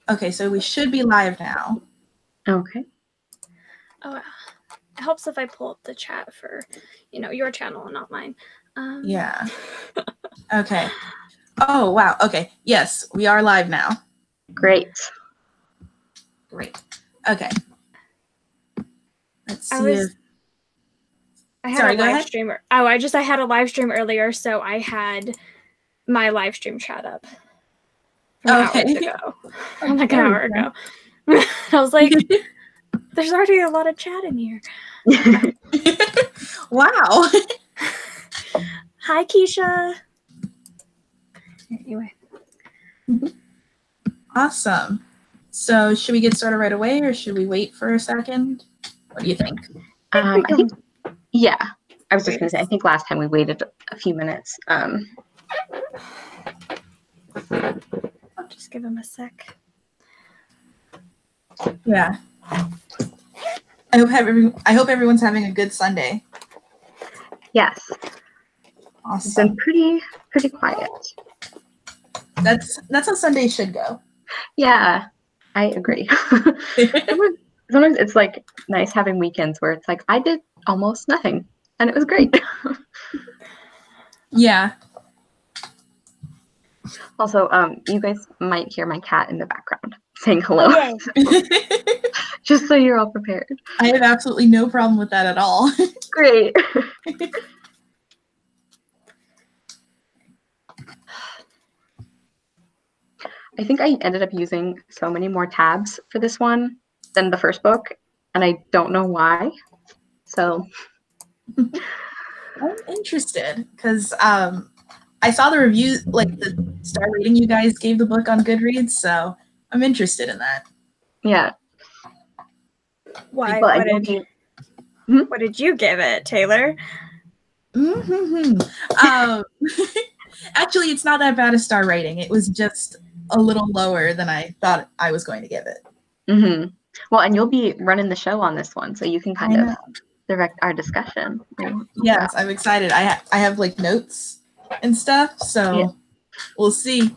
Okay, so we should be live now. Okay. Oh, it helps if I pull up the chat for, your channel and not mine. Yeah. Okay. Oh, wow. Okay. Yes, we are live now. Great. Great. Okay. Let's see I had Sorry, a go live ahead. streamer. Oh, I had a live stream earlier, so I had my live stream chat up from hours ago. Like an hour ago. I was like, there's already a lot of chat in here. Wow. Hi, Keisha. Anyway. Awesome. So should we get started right away or should we wait for a second? What do you think? I think, yeah. I was just going to say, I think last time we waited a few minutes. I'll just give him a sec. Yeah. I hope everyone's having a good Sunday. Yes. Awesome. It's been pretty quiet. That's how Sunday should go. Yeah, I agree. Sometimes it's like nice having weekends where it's like I did almost nothing and it was great. Yeah. Also, you guys might hear my cat in the background saying hello. Just so you're all prepared. I have absolutely no problem with that at all. Great. I think I ended up using so many more tabs for this one than the first book, and I don't know why. So I'm interested because I saw the review, like the star rating you guys gave the book on Goodreads, so I'm interested in that. Yeah. Why? What did you give it, Taylor? Actually, it's not that bad a star rating. It was just a little lower than I thought I was going to give it. Mm-hmm. Well, and you'll be running the show on this one, so you can kind of direct our discussion. Yes, I'm excited. I have like notes and stuff, so we'll see.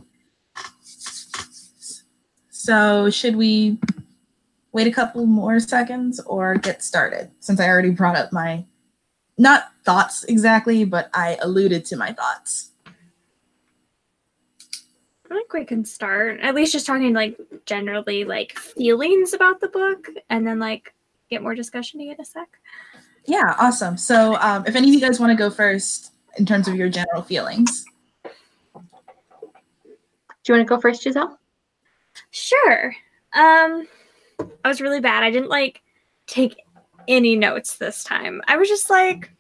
So should we wait a couple more seconds or get started? Since I already brought up my, not thoughts exactly, but I alluded to my thoughts. I think we can start at least just talking like generally like feelings about the book and then like get more discussion in a sec. Yeah, awesome. So if any of you guys want to go first in terms of your general feelings. Do you want to go first, Giselle? Sure. I was really bad. I didn't like take any notes this time. I was just like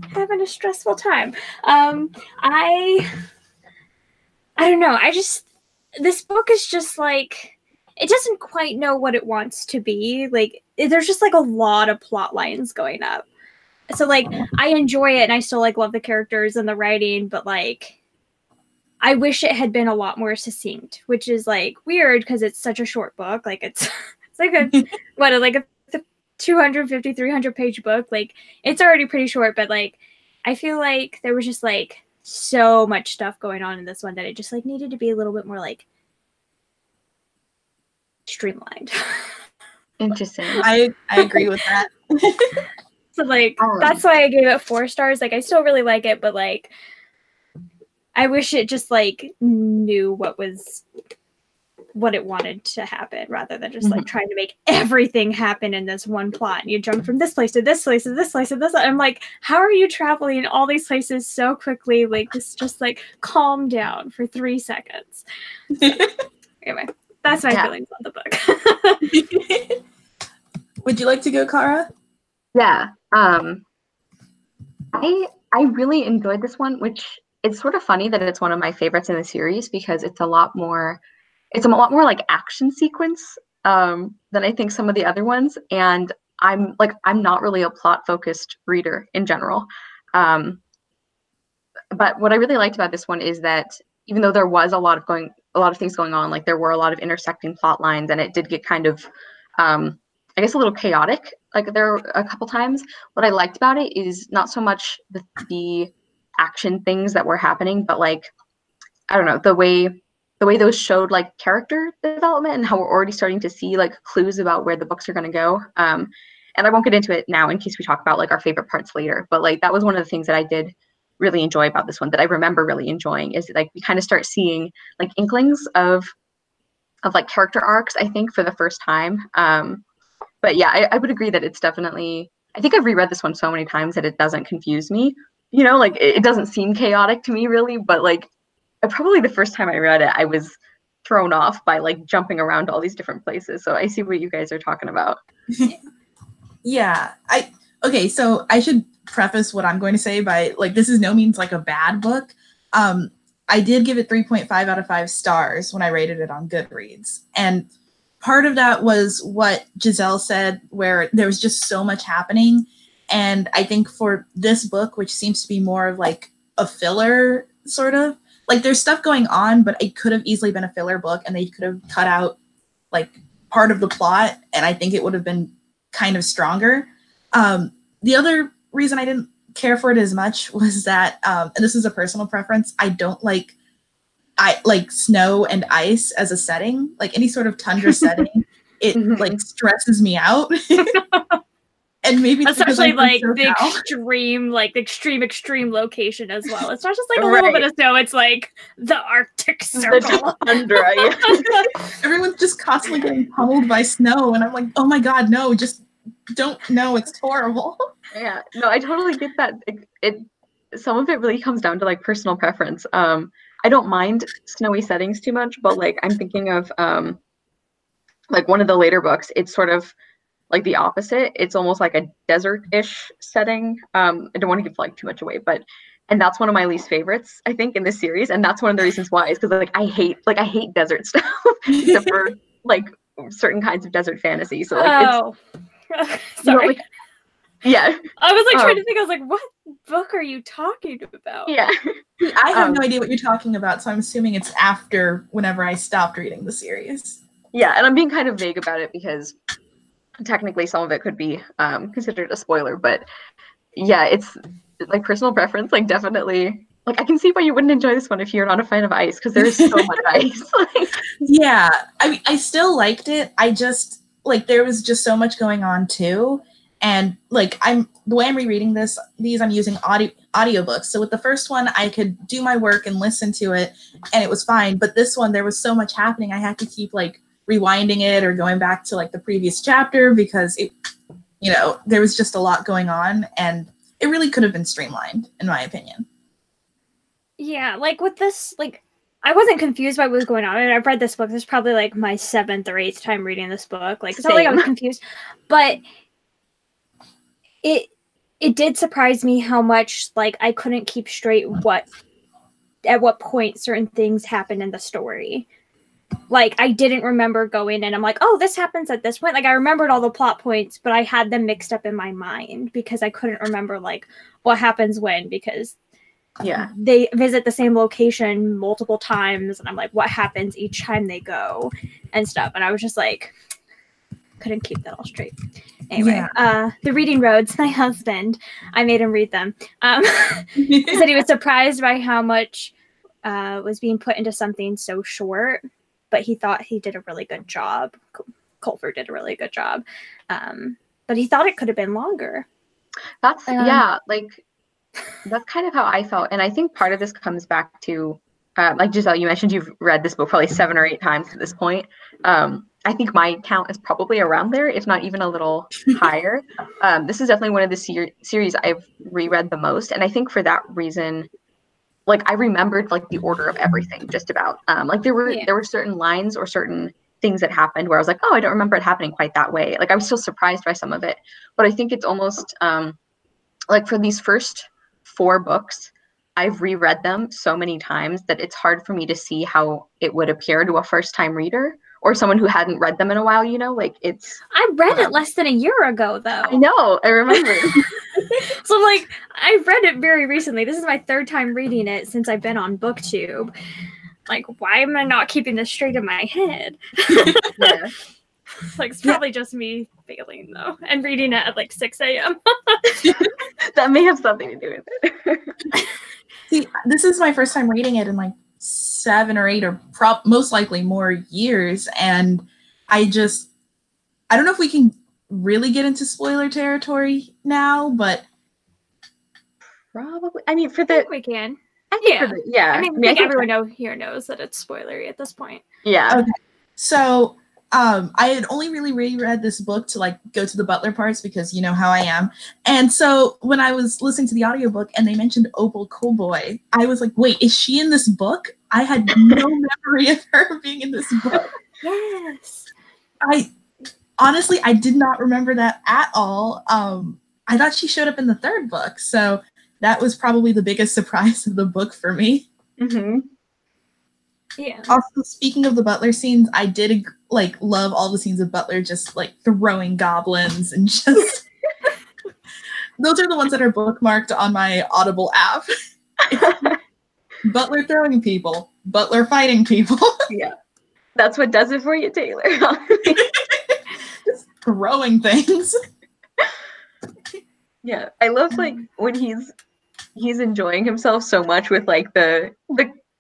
having a stressful time. I don't know. This book is just like, it doesn't quite know what it wants to be. Like, there's just like a lot of plot lines going up. So like, I enjoy it and I still like love the characters and the writing, but like, I wish it had been a lot more succinct, which is like weird because it's such a short book. Like it's like a 250, 300 page book. Like it's already pretty short, but like, I feel like there was just like so much stuff going on in this one that it just like needed to be a little bit more like streamlined. Interesting. I agree with that. So like that's why I gave it 4 stars. Like I still really like it, but like I wish it just like knew what it wanted to happen rather than just like trying to make everything happen in this one plot. And you jump from this place to this place to this place to this. I'm like, how are you traveling all these places so quickly? Like this, just like calm down for 3 seconds. So, anyway, that's my feelings on the book. Would you like to go, Cara? Yeah. I really enjoyed this one, which it's sort of funny that it's one of my favorites in the series because it's a lot more like action sequence than I think some of the other ones. And I'm not really a plot focused reader in general. But what I really liked about this one is that even though there was a lot of things going on, like there were a lot of intersecting plot lines and it did get kind of, I guess a little chaotic. Like there were a couple times. What I liked about it is not so much the action things that were happening, but like, I don't know, the way the way those showed like character development and how we're already starting to see like clues about where the books are going to go. And I won't get into it now in case we talk about like our favorite parts later, but like that was one of the things that I did really enjoy about this one, that I remember really enjoying, is like we kind of start seeing like inklings of like character arcs, I think, for the first time. But yeah, I would agree that it's definitely, I think I've reread this one so many times that it doesn't confuse me, you know, like it doesn't seem chaotic to me really, but like probably the first time I read it, I was thrown off by like jumping around all these different places. So I see what you guys are talking about. Yeah, okay, so I should preface what I'm going to say by, like, this is no means like a bad book. I did give it 3.5 out of 5 stars when I rated it on Goodreads. And part of that was what Giselle said, where there was just so much happening. And I think for this book, which seems to be more of like a filler sort of, like there's stuff going on, but it could have easily been a filler book and they could have cut out like part of the plot. And I think it would have been kind of stronger. The other reason I didn't care for it as much was that, and this is a personal preference, I like snow and ice as a setting, like any sort of tundra setting, it like stresses me out. And maybe it's especially like the extreme location as well. It's not just like a little bit of snow, it's like the Arctic Circle. The tundra, yeah. Everyone's just constantly getting pummeled by snow, and I'm like, oh my god, no, just don't. No, it's horrible. Yeah, no, I totally get that. It some of it really comes down to like personal preference. I don't mind snowy settings too much, but like I'm thinking of like one of the later books, it's sort of like the opposite. It's almost like a desert-ish setting. I don't want to give like too much away, and that's one of my least favorites, I think, in this series. And that's one of the reasons why, is because like I hate desert stuff, except for like certain kinds of desert fantasy. So like it's sorry. like, yeah. I was like trying to think, I was like, what book are you talking about? Yeah. I have no idea what you're talking about, so I'm assuming it's after whenever I stopped reading the series. Yeah, and I'm being kind of vague about it because technically some of it could be considered a spoiler, but yeah, it's like personal preference, like definitely, like I can see why you wouldn't enjoy this one if you're not a fan of ice, because there's so much ice. Yeah, I mean, I still liked it. I just, like, there was just so much going on too. And like, the way I'm rereading these, I'm using audiobooks. So with the first one, I could do my work and listen to it and it was fine. But this one, there was so much happening. I had to keep like rewinding it or going back to like the previous chapter because it, you know, there was just a lot going on and it really could have been streamlined, in my opinion. Yeah, like with this, like I wasn't confused by what was going on. I mean, I've read this book. This is probably like my 7th or 8th time reading this book. Like, it's not like I was confused, but it did surprise me how much like I couldn't keep straight at what point certain things happened in the story. Like, I didn't remember going and I'm like, oh, this happens at this point. Like, I remembered all the plot points, but I had them mixed up in my mind because I couldn't remember like what happens when, because yeah, they visit the same location multiple times and I'm like, what happens each time they go and stuff. And I was just like, couldn't keep that all straight. Anyway, The Reading Roads, my husband, I made him read them. He said he was surprised by how much was being put into something so short, but he thought he did a really good job. Culver did a really good job. But he thought it could have been longer. That's, yeah, like, that's kind of how I felt. And I think part of this comes back to, like Giselle, you mentioned you've read this book probably 7 or 8 times at this point. I think my count is probably around there, if not even a little higher. This is definitely one of the series I've reread the most. And I think for that reason, like I remembered like the order of everything just about. Like there were certain lines or certain things that happened where I was like, oh, I don't remember it happening quite that way. Like I was still surprised by some of it. But I think it's almost like for these first 4 books, I've reread them so many times that it's hard for me to see how it would appear to a first-time reader or someone who hadn't read them in a while, you know, like it's... I read it less than a year ago, though. I know, I remember. So, like, I read it very recently. This is my 3rd time reading it since I've been on BookTube. Like, why am I not keeping this straight in my head? Yeah. Like, it's probably just me failing, though, and reading it at, like, 6 a.m. That may have something to do with it. See, this is my first time reading it in, like, 7 or 8 or most likely more years. And I don't know if we can really get into spoiler territory now, but probably. I mean, I think we can. I think I mean, I think everyone here knows that it's spoilery at this point. Yeah. Okay. So I had only really reread this book to like go to the Butler parts because you know how I am. And so when I was listening to the audiobook and they mentioned Opal Cowboy, I was like, wait, is she in this book? I had no memory of her being in this book. Yes. Honestly, I did not remember that at all. I thought she showed up in the 3rd book. So that was probably the biggest surprise of the book for me. Mm-hmm. Yeah. Also, speaking of the Butler scenes, I did like love all the scenes of Butler just like throwing goblins and just those are the ones that are bookmarked on my Audible app. Butler throwing people, Butler fighting people. Yeah, that's what does it for you, Taylor. Just throwing things. Yeah, I love like when he's enjoying himself so much with like the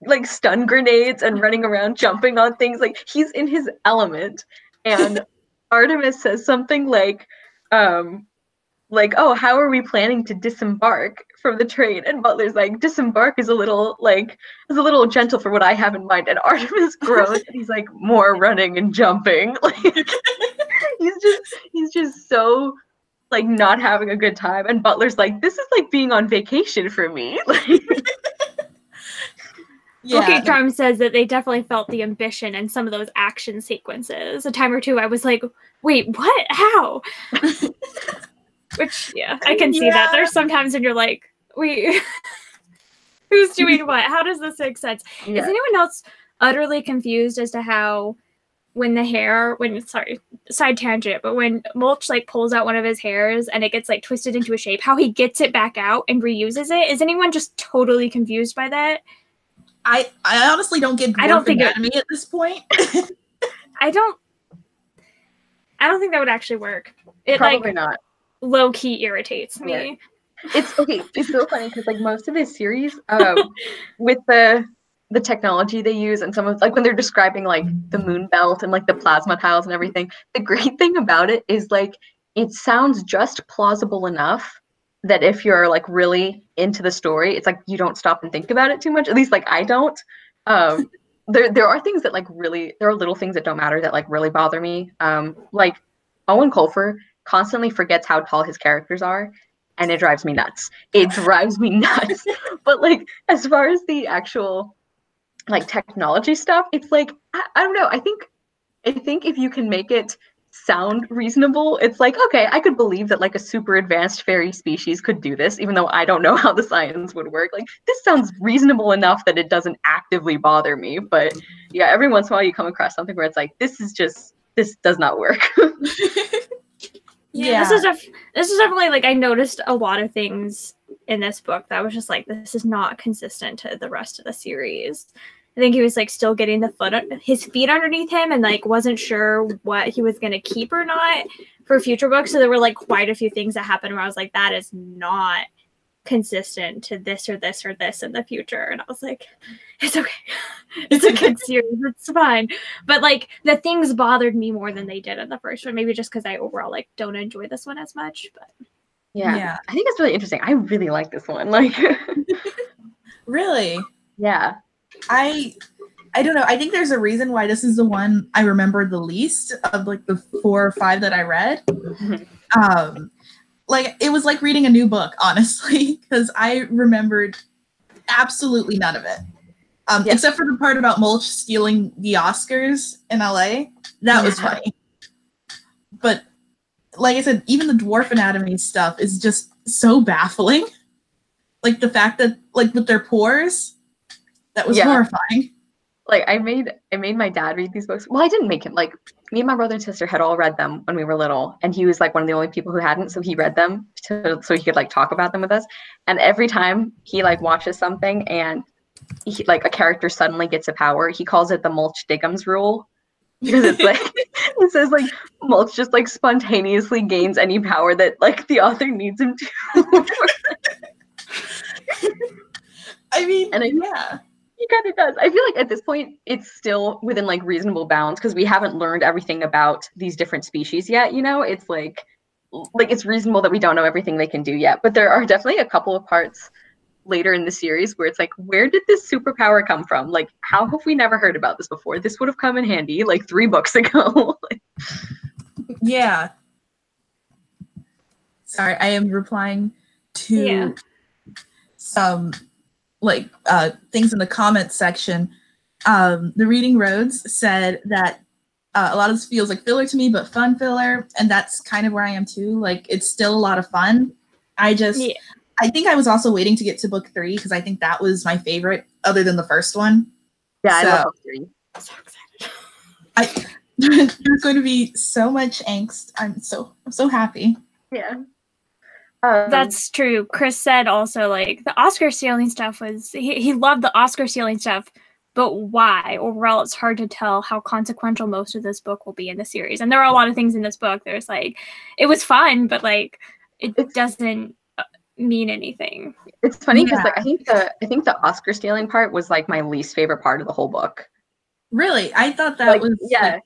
like stun grenades and running around jumping on things. Like he's in his element. And Artemis says something like, oh, how are we planning to disembark from the train? And Butler's like, disembark is a little gentle for what I have in mind. And Artemis groans and he's like, more running and jumping. Like he's just so like not having a good time. And Butler's like, this is like being on vacation for me. Yeah. Okay, Charm says that they definitely felt the ambition in some of those action sequences. A time or two I was like, wait, what? How? Which, yeah, I can see that. There's sometimes when you're like, wait, who's doing what? How does this make sense? Yeah. Is anyone else utterly confused as to how sorry, side tangent, but when Mulch like pulls out one of his hairs and it gets like twisted into a shape, how he gets it back out and reuses it? Is anyone just totally confused by that? I honestly don't get dwarf anatomy at this point. I don't think that would actually work. It Probably not. Low key irritates me. Yeah. It's okay. It's so funny because like most of this series, with the technology they use and some of like when they're describing like the moon belt and like the plasma tiles and everything, the great thing about it is like it sounds just plausible enough that if you're like really into the story, it's like you don't stop and think about it too much. At least like I don't. There are things that like really, there are little things that don't matter that like really bother me. Like Owen Colfer constantly forgets how tall his characters are, and it drives me nuts. It drives me nuts. But like as far as the actual like technology stuff, it's like I don't know. I think if you can make it sound reasonable, it's like, okay, I could believe that like a super advanced fairy species could do this, even though I don't know how the science would work. Like this sounds reasonable enough that it doesn't actively bother me. But yeah, every once in a while you come across something where it's like, this does not work. Yeah, this is definitely like I noticed a lot of things in this book that was just like, this is not consistent to the rest of the series. I think he was like still getting his feet underneath him and like wasn't sure what he was going to keep or not for future books. So there were like quite a few things that happened where I was like, that is not consistent to this or this or this in the future. And I was like, it's okay. It's a good series. It's fine. But like the things bothered me more than they did in the first one. Maybe just because I overall like don't enjoy this one as much. But yeah. I think it's really interesting. I really like this one. Like really? Yeah. I don't know. I think there's a reason why this is the one I remember the least of like the 4 or 5 that I read. Like it was like reading a new book, honestly, because I remembered absolutely none of it. Except for the part about Mulch stealing the Oscars in LA. That was funny. But like I said, even the dwarf anatomy stuff is just so baffling. Like the fact that like with their pores, that was horrifying. Like I made my dad read these books. Well, I didn't make him. Like me and my brother and sister had all read them when we were little, and he was like one of the only people who hadn't. So he read them so he could like talk about them with us. And every time he like watches something and he, like a character suddenly gets a power, he calls it the Mulch Diggums rule, because it's like it says like Mulch just like spontaneously gains any power that like the author needs him to. I mean, He kind of does. I feel like at this point, it's still within like reasonable bounds because we haven't learned everything about these different species yet. You know, it's like it's reasonable that we don't know everything they can do yet. But there are definitely a couple of parts later in the series where it's like, where did this superpower come from? Like, how have we never heard about this before? This would have come in handy like 3 books ago. Yeah. Sorry, I am replying to some like things in the comments section. The Reading Roads said that a lot of this feels like filler to me, but fun filler, and that's kind of where I am too. Like, it's still a lot of fun. I think I was also waiting to get to book 3 because I think that was my favorite, other than the first one. Yeah, so, I love book 3. I'm so excited. There's going to be so much angst. I'm so happy. Yeah. That's true. Chris said also, like, the Oscar stealing stuff was, he loved the Oscar stealing stuff, but why? Overall, it's hard to tell how consequential most of this book will be in the series. And there are a lot of things in this book. There's like, it was fun, but like, it doesn't mean anything. It's funny because like I think the Oscar stealing part was like my least favorite part of the whole book. Really? I thought that was like,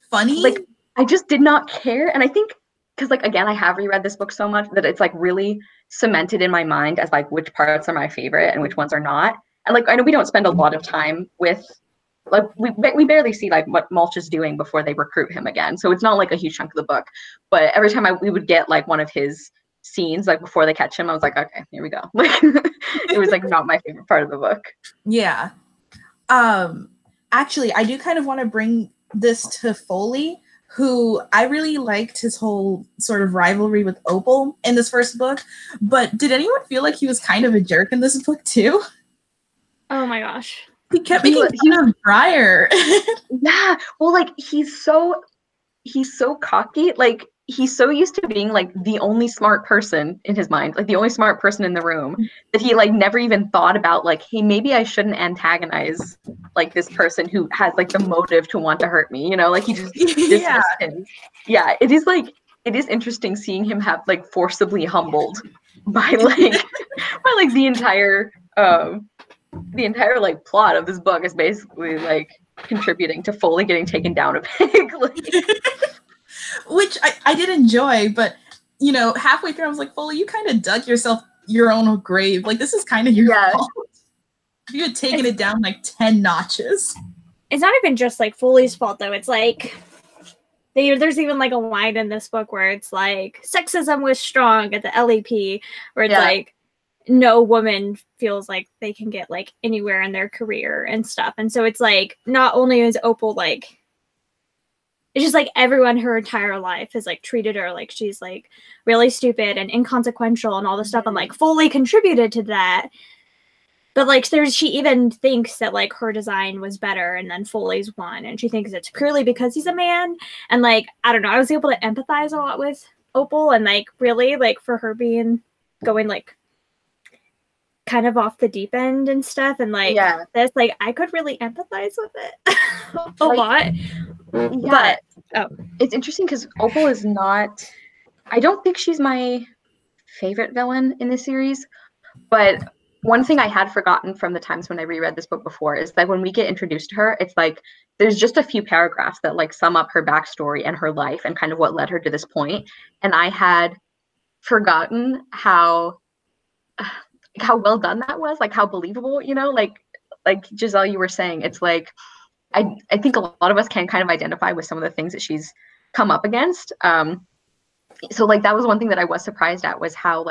funny. Like, I just did not care. And I think because like again, I have reread this book so much that it's like really cemented in my mind as like which parts are my favorite and which ones are not. And like I know we don't spend a lot of time with like we barely see like what Mulch is doing before they recruit him again. So it's not like a huge chunk of the book. But every time we would get like one of his scenes like before they catch him, I was like, okay, here we go. Like it was like not my favorite part of the book. Yeah. Actually, I do kind of want to bring this to Foley, who I really liked his whole sort of rivalry with Opal in this first book. But did anyone feel like he was kind of a jerk in this book too? Oh my gosh. He kept making fun of Briar. Yeah. Well, like he's so cocky. Like he's so used to being like the only smart person in his mind, like the only smart person in the room, that he like never even thought about like, hey, maybe I shouldn't antagonize like this person who has like the motive to want to hurt me, you know, like he just dismissed him. Yeah, it is interesting seeing him have like forcibly humbled by like the entire like plot of this book is basically like contributing to Foley getting taken down a peg. Like, which I did enjoy, but you know, halfway through I was like, Foley, you kind of dug yourself your own grave. Like this is kind of your fault. If you had taken it down like 10 notches. It's not even just like Foley's fault though. It's like there's even like a line in this book where it's like sexism was strong at the LEP, where it's like no woman feels like they can get like anywhere in their career and stuff. And so it's like not only is Opal like, it's just like everyone her entire life has like treated her like she's like really stupid and inconsequential and all this stuff, and like Foley contributed to that. But like she even thinks that like her design was better and then Foley's won, and she thinks it's purely because he's a man. And like I don't know, I was able to empathize a lot with Opal, and like really like for her going like kind of off the deep end and stuff, and like that's like I could really empathize with it a lot. Yeah, but it's interesting because Opal is not, I don't think she's my favorite villain in this series, but one thing I had forgotten from the times when I reread this book before is that when we get introduced to her, it's like there's just a few paragraphs that like sum up her backstory and her life and kind of what led her to this point. And I had forgotten how well done that was, like how believable, you know, like Giselle, you were saying, it's like I think a lot of us can kind of identify with some of the things that she's come up against. So like that was one thing that I was surprised at, was how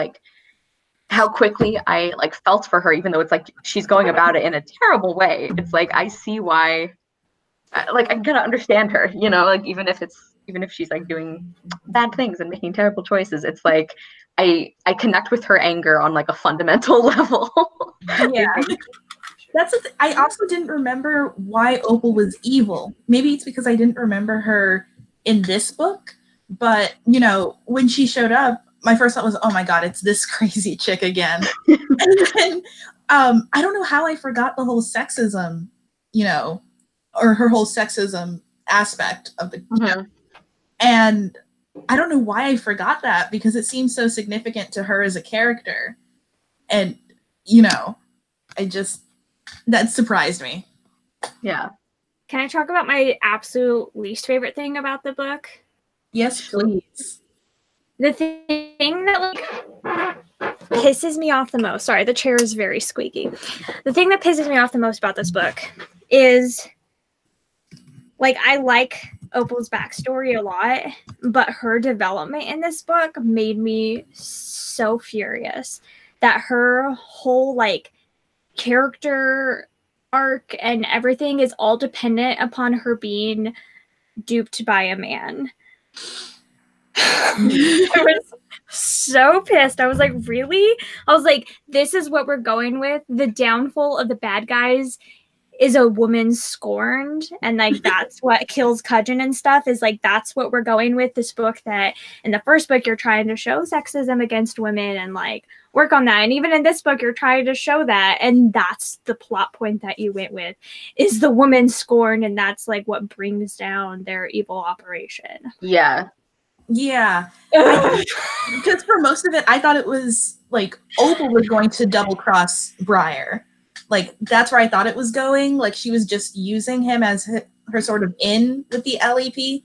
quickly I like felt for her, even though it's like she's going about it in a terrible way. It's like I see why, like I gotta understand her, you know, like even if she's like doing bad things and making terrible choices, it's like I connect with her anger on like a fundamental level. Yeah. That's I also didn't remember why Opal was evil. Maybe it's because I didn't remember her in this book, but you know, when she showed up, my first thought was, oh my God, it's this crazy chick again. And then I don't know how I forgot the whole sexism, you know, or her whole sexism aspect of the you know? And I don't know why I forgot that, because it seems so significant to her as a character. And, you know, That surprised me. Yeah. Can I talk about my absolute least favorite thing about the book? Yes, please. The thing that like pisses me off the most. Sorry, the chair is very squeaky. The thing that pisses me off the most about this book is, like, I like Opal's backstory a lot, but her development in this book made me so furious that her whole, like, character arc and everything is all dependent upon her being duped by a man. I was so pissed. I was like, really? I was like, this is what we're going with? The downfall of the bad guys is a woman scorned, and like that's what kills Cudgeon and stuff, is like that's what we're going with. This book, that in the first book you're trying to show sexism against women and like work on that, and even in this book you're trying to show that, and that's the plot point that you went with, is the woman scorned, and that's like what brings down their evil operation. Yeah Just for most of it, I thought it was like Opal was going to double cross Briar. Like, that's where I thought it was going. Like, she was just using him as her sort of in with the LEP.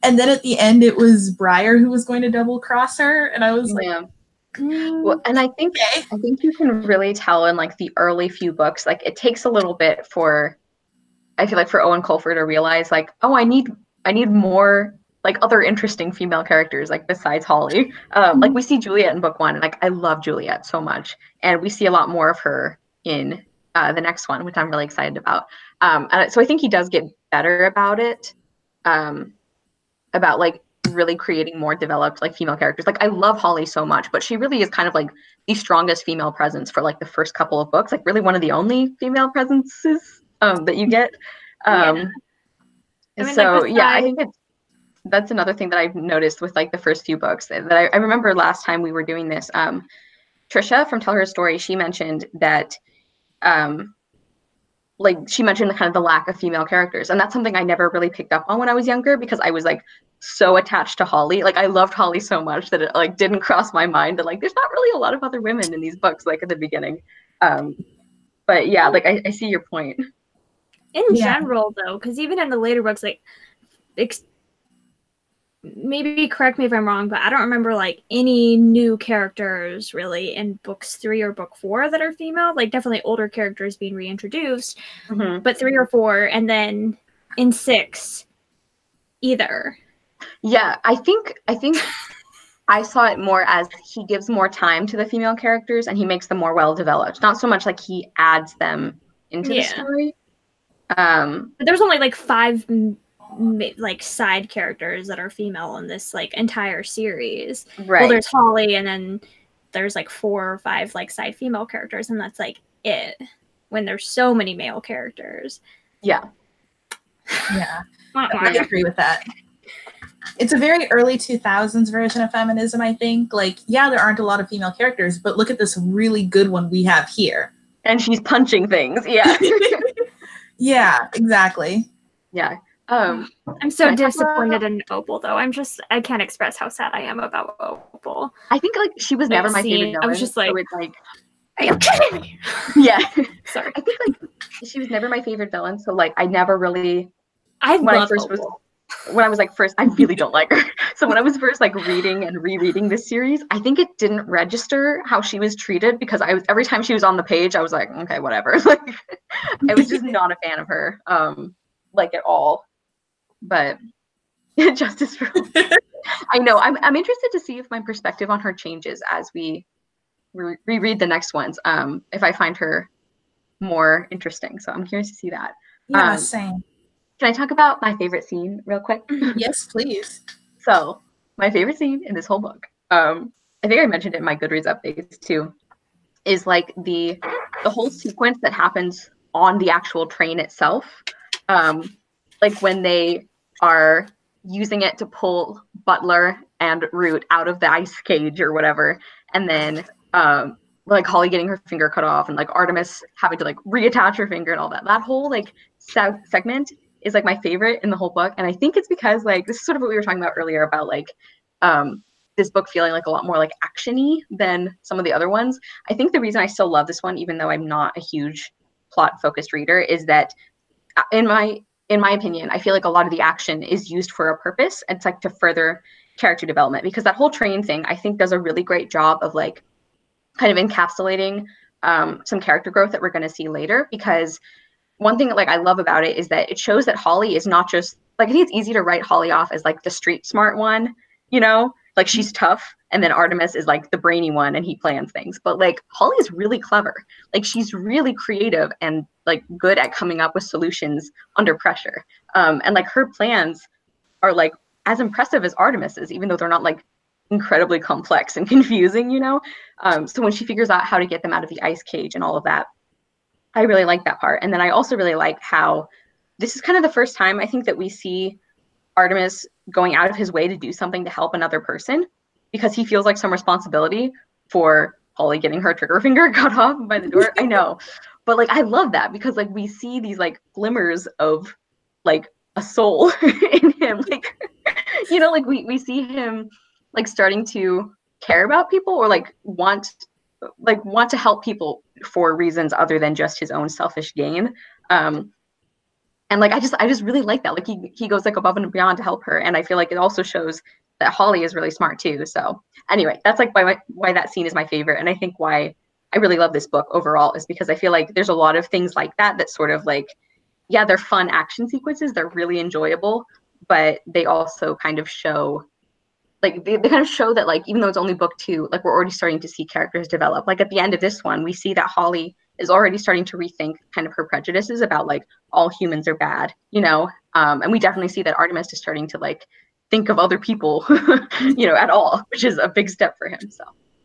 And then at the end, it was Briar who was going to double cross her. And I was like, well, and I think you can really tell in like the early few books, like it takes a little bit for, I feel like, for Owen Colfer to realize like, oh, I need more like other interesting female characters, like besides Holly. Like we see Juliet in book 1, and like I love Juliet so much. And we see a lot more of her in the next one, which I'm really excited about. So I think he does get better about it, about like really creating more developed like female characters. Like I love Holly so much, but she really is kind of like the strongest female presence for like the first couple of books, like really one of the only female presences that you get. I mean, so like I think that's another thing that I've noticed with like the first few books that I remember last time we were doing this. Trisha from Tell Her Story, she mentioned that like she mentioned kind of the lack of female characters, and that's something I never really picked up on when I was younger, because I was like so attached to Holly. Like I loved Holly so much that it like didn't cross my mind that like there's not really a lot of other women in these books like at the beginning. But yeah, like I see your point in general though, because even in the later books, like maybe correct me if I'm wrong, but I don't remember like any new characters really in books 3 or book 4 that are female. Like definitely older characters being reintroduced, but 3 or 4, and then in 6 either. Yeah, I think I saw it more as he gives more time to the female characters and he makes them more well developed. Not so much like he adds them into the story. But there's only like 5 like side characters that are female in this like entire series. Right. Well, there's Holly, and then there's like 4 or 5 like side female characters, and that's like it. When there's so many male characters. Yeah, I agree with that. It's a very early 2000s version of feminism, I think. Like, yeah, there aren't a lot of female characters, but look at this really good one we have here. And she's punching things. Yeah. Yeah, exactly. Yeah. I'm so disappointed in Opal, though. I can't express how sad I am about Opal. I think like she was never my favorite villain. I was just like, so it's like, are you kidding me? Yeah. Sorry. I think like she was never my favorite villain. So like I never really. I love Opal. When I was like first, I really don't like her. So when I was first like reading and rereading this series, I think it didn't register how she was treated, because every time she was on the page, I was like, okay, whatever. Like I was just not a fan of her, like at all. But justice for I know I'm interested to see if my perspective on her changes as we reread the next ones. If I find her more interesting, so I'm curious to see that. Yeah, same. Can I talk about my favorite scene real quick? Yes, please. So my favorite scene in this whole book, I think I mentioned it in my Goodreads updates too, is like the whole sequence that happens on the actual train itself. Like when they are using it to pull Butler and Root out of the ice cage or whatever, and then like Holly getting her finger cut off, and like Artemis having to like reattach her finger and all that. That whole like segment is like my favorite in the whole book. And I think it's because like this is sort of what we were talking about earlier about like this book feeling like a lot more like action-y than some of the other ones. I think the reason I still love this one, even though I'm not a huge plot focused reader, is that in my opinion, I feel like a lot of the action is used for a purpose. It's like to further character development, because that whole train thing, I think, does a really great job of like kind of encapsulating some character growth that we're going to see later. Because one thing that like I love about it is that it shows that Holly is not just like, I think it's easy to write Holly off as like the street smart one, you know, like she's tough, and then Artemis is like the brainy one and he plans things. But like Holly is really clever. Like she's really creative and like good at coming up with solutions under pressure. And like her plans are like as impressive as Artemis's, even though they're not like incredibly complex and confusing, you know? So when she figures out how to get them out of the ice cage and all of that, I really like that part. And then I also really like how this is kind of the first time I think that we see Artemis going out of his way to do something to help another person, because he feels like some responsibility for Holly getting her trigger finger cut off by the door. I know. But like I love that, because like we see these like glimmers of like a soul in him. Like, you know, like we see him like starting to care about people, or like want to help people for reasons other than just his own selfish gain. And like I just really like that. Like he goes like above and beyond to help her, and I feel like it also shows that Holly is really smart too. So anyway, that's like why that scene is my favorite, and I think why I really love this book overall is because I feel like there's a lot of things like that sort of like, yeah, they're fun action sequences, they're really enjoyable, but they also kind of show like they kind of show that like even though it's only book 2, like we're already starting to see characters develop. Like at the end of this one, we see that Holly is already starting to rethink kind of her prejudices about like all humans are bad, you know, and we definitely see that Artemis is starting to like think of other people, you know, at all, which is a big step for him. So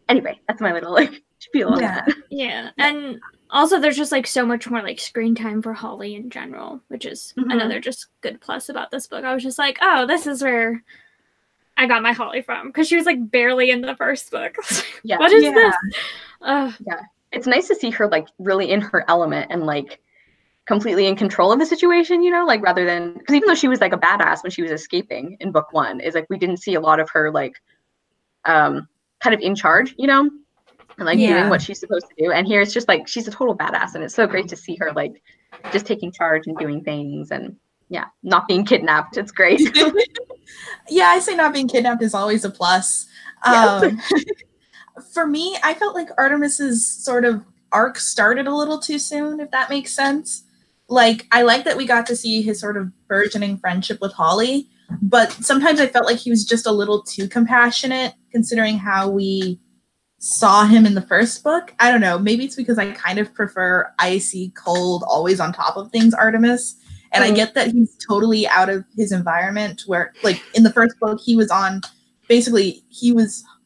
anyway, that's my little like spiel on that. Yeah, and also there's just like so much more like screen time for Holly in general, which is another just good plus about this book. I was just like, oh, this is where I got my Holly from, because she was like barely in the first book. Yeah. What is this? Yeah. It's nice to see her like really in her element and like completely in control of the situation, you know, like rather than, because even though she was like a badass when she was escaping in book 1, is like we didn't see a lot of her like kind of in charge, you know, and like doing what she's supposed to do. And here it's just like she's a total badass, and it's so great to see her like just taking charge and doing things, and yeah, not being kidnapped. It's great. Yeah, I say not being kidnapped is always a plus. For me, I felt like Artemis's sort of arc started a little too soon, if that makes sense. Like, I like that we got to see his sort of burgeoning friendship with Holly, but sometimes I felt like he was just a little too compassionate, considering how we saw him in the first book. I don't know, maybe it's because I kind of prefer icy, cold, always on top of things Artemis. And I get that he's totally out of his environment, where like in the first book, he was on, basically he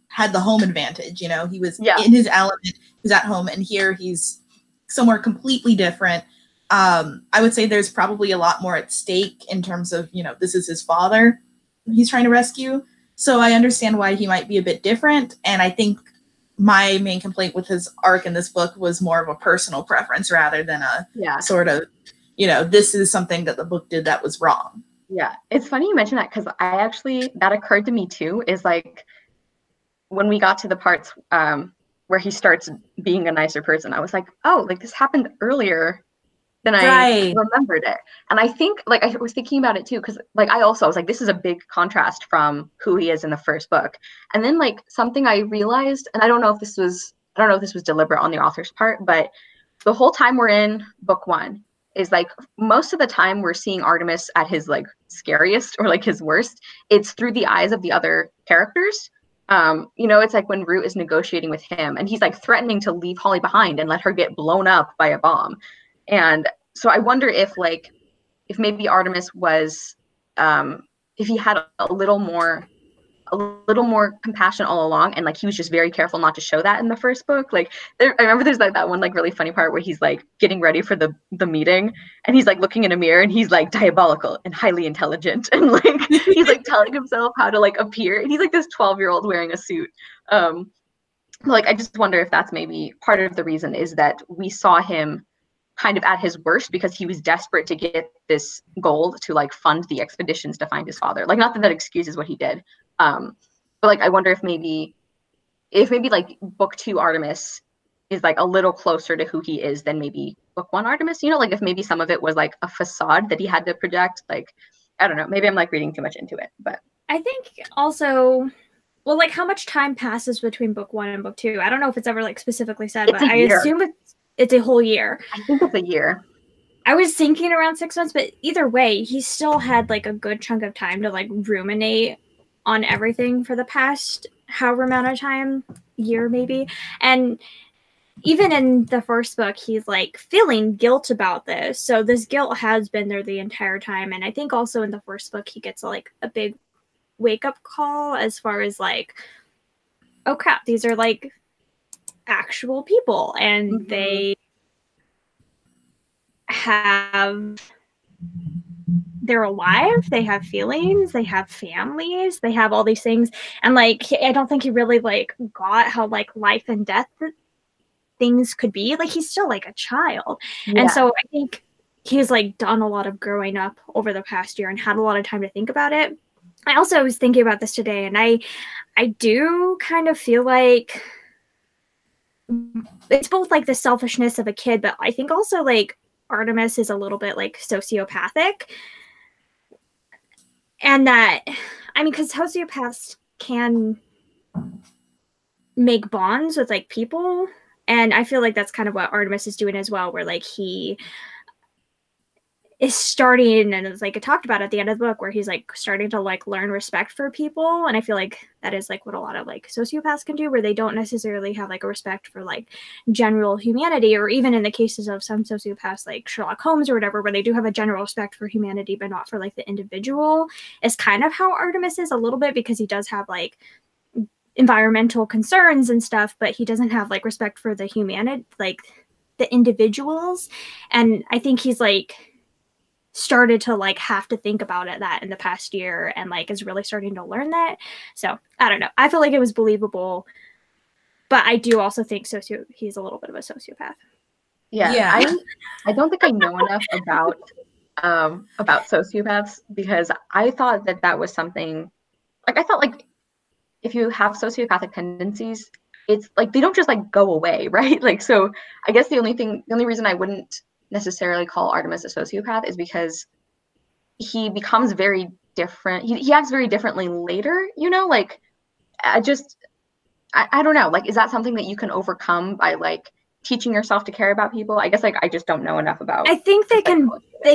had the home advantage, you know, he was in his element, he was at home, and here he's somewhere completely different. I would say there's probably a lot more at stake in terms of, you know, this is his father he's trying to rescue. So I understand why he might be a bit different. And I think my main complaint with his arc in this book was more of a personal preference rather than a sort of, you know, this is something that the book did that was wrong. Yeah, it's funny you mention that, because that occurred to me too, is like when we got to the parts where he starts being a nicer person, I was like, oh, like this happened earlier than I remembered it. And I think like I was thinking about it too, because like I was like, this is a big contrast from who he is in the first book. And then like something I realized, and I don't know if this was deliberate on the author's part, but the whole time we're in book 1 is like most of the time we're seeing Artemis at his like scariest or like his worst. It's through the eyes of the other characters. You know, it's like when Root is negotiating with him and he's like threatening to leave Holly behind and let her get blown up by a bomb. And so I wonder if maybe Artemis was, if he had a little more compassion all along, and like he was just very careful not to show that in the first book. Like I remember there's like that one like really funny part where he's like getting ready for the meeting, and he's like looking in a mirror and he's like diabolical and highly intelligent, and like he's like telling himself how to like appear, and he's like this 12-year-old wearing a suit. Like I just wonder if that's maybe part of the reason, is that we saw him kind of at his worst because he was desperate to get this gold to like fund the expeditions to find his father. Like not that excuses what he did. But like I wonder if maybe like book 2 Artemis is like a little closer to who he is than maybe book 1 Artemis, you know, like if maybe some of it was like a facade that he had to project, like, I don't know, maybe I'm like reading too much into it, but. I think also, well, like how much time passes between book 1 and book 2? I don't know if it's ever like specifically said, but I assume it's a whole year. I think it's a year. I was thinking around 6 months, but either way, he still had like a good chunk of time to like ruminate on everything for the past however amount of time, year maybe. And even in the first book, he's like feeling guilt about this. So this guilt has been there the entire time. And I think also in the first book, he gets like a big wake up call as far as like, oh crap, these are like actual people and they they're alive, they have feelings, they have families, they have all these things. And like, I don't think he really like got how like life and death things could be. Like he's still like a child. Yeah. And so I think he's like done a lot of growing up over the past year and had a lot of time to think about it. I also was thinking about this today, and I do kind of feel like it's both like the selfishness of a kid, but I think also like Artemis is a little bit like sociopathic. And that, I mean, because sociopaths can make bonds with like people. And I feel like that's kind of what Artemis is doing as well, where like he is starting, and it's like I talked about at the end of the book, where he's like starting to like learn respect for people. And I feel like that is like what a lot of like sociopaths can do, where they don't necessarily have like a respect for like general humanity, or even in the cases of some sociopaths like Sherlock Holmes or whatever, where they do have a general respect for humanity, but not for like the individual, is kind of how Artemis is a little bit, because he does have like environmental concerns and stuff, but he doesn't have like respect for the humanity, like the individuals. And I think he's like started to like have to think about it that in the past year, and like is really starting to learn that. So I don't know, I feel like it was believable, but I do also think he's a little bit of a sociopath. Yeah. I don't think I know enough about sociopaths, because I thought that was something like, I thought like if you have sociopathic tendencies, it's like they don't just like go away, right? Like, so I guess the only reason I wouldn't necessarily call Artemis a sociopath is because he becomes very different. He acts very differently later, you know, like I don't know, like, is that something that you can overcome by like teaching yourself to care about people? I guess like I just don't know enough about. I think they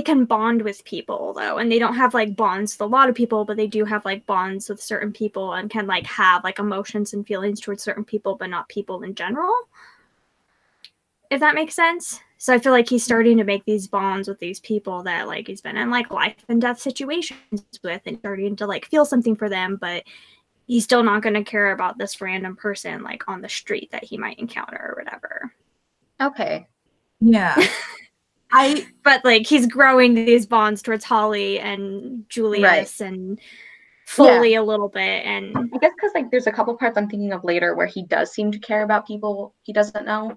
can bond with people though, and they don't have like bonds with a lot of people, but they do have like bonds with certain people and can like have like emotions and feelings towards certain people, but not people in general, if that makes sense. So I feel like he's starting to make these bonds with these people that like he's been in like life and death situations with, and starting to like feel something for them, but he's still not going to care about this random person like on the street that he might encounter or whatever. Okay. Yeah. But like he's growing these bonds towards Holly and Julius and Foley a little bit. And I guess because like there's a couple parts I'm thinking of later where he does seem to care about people he doesn't know.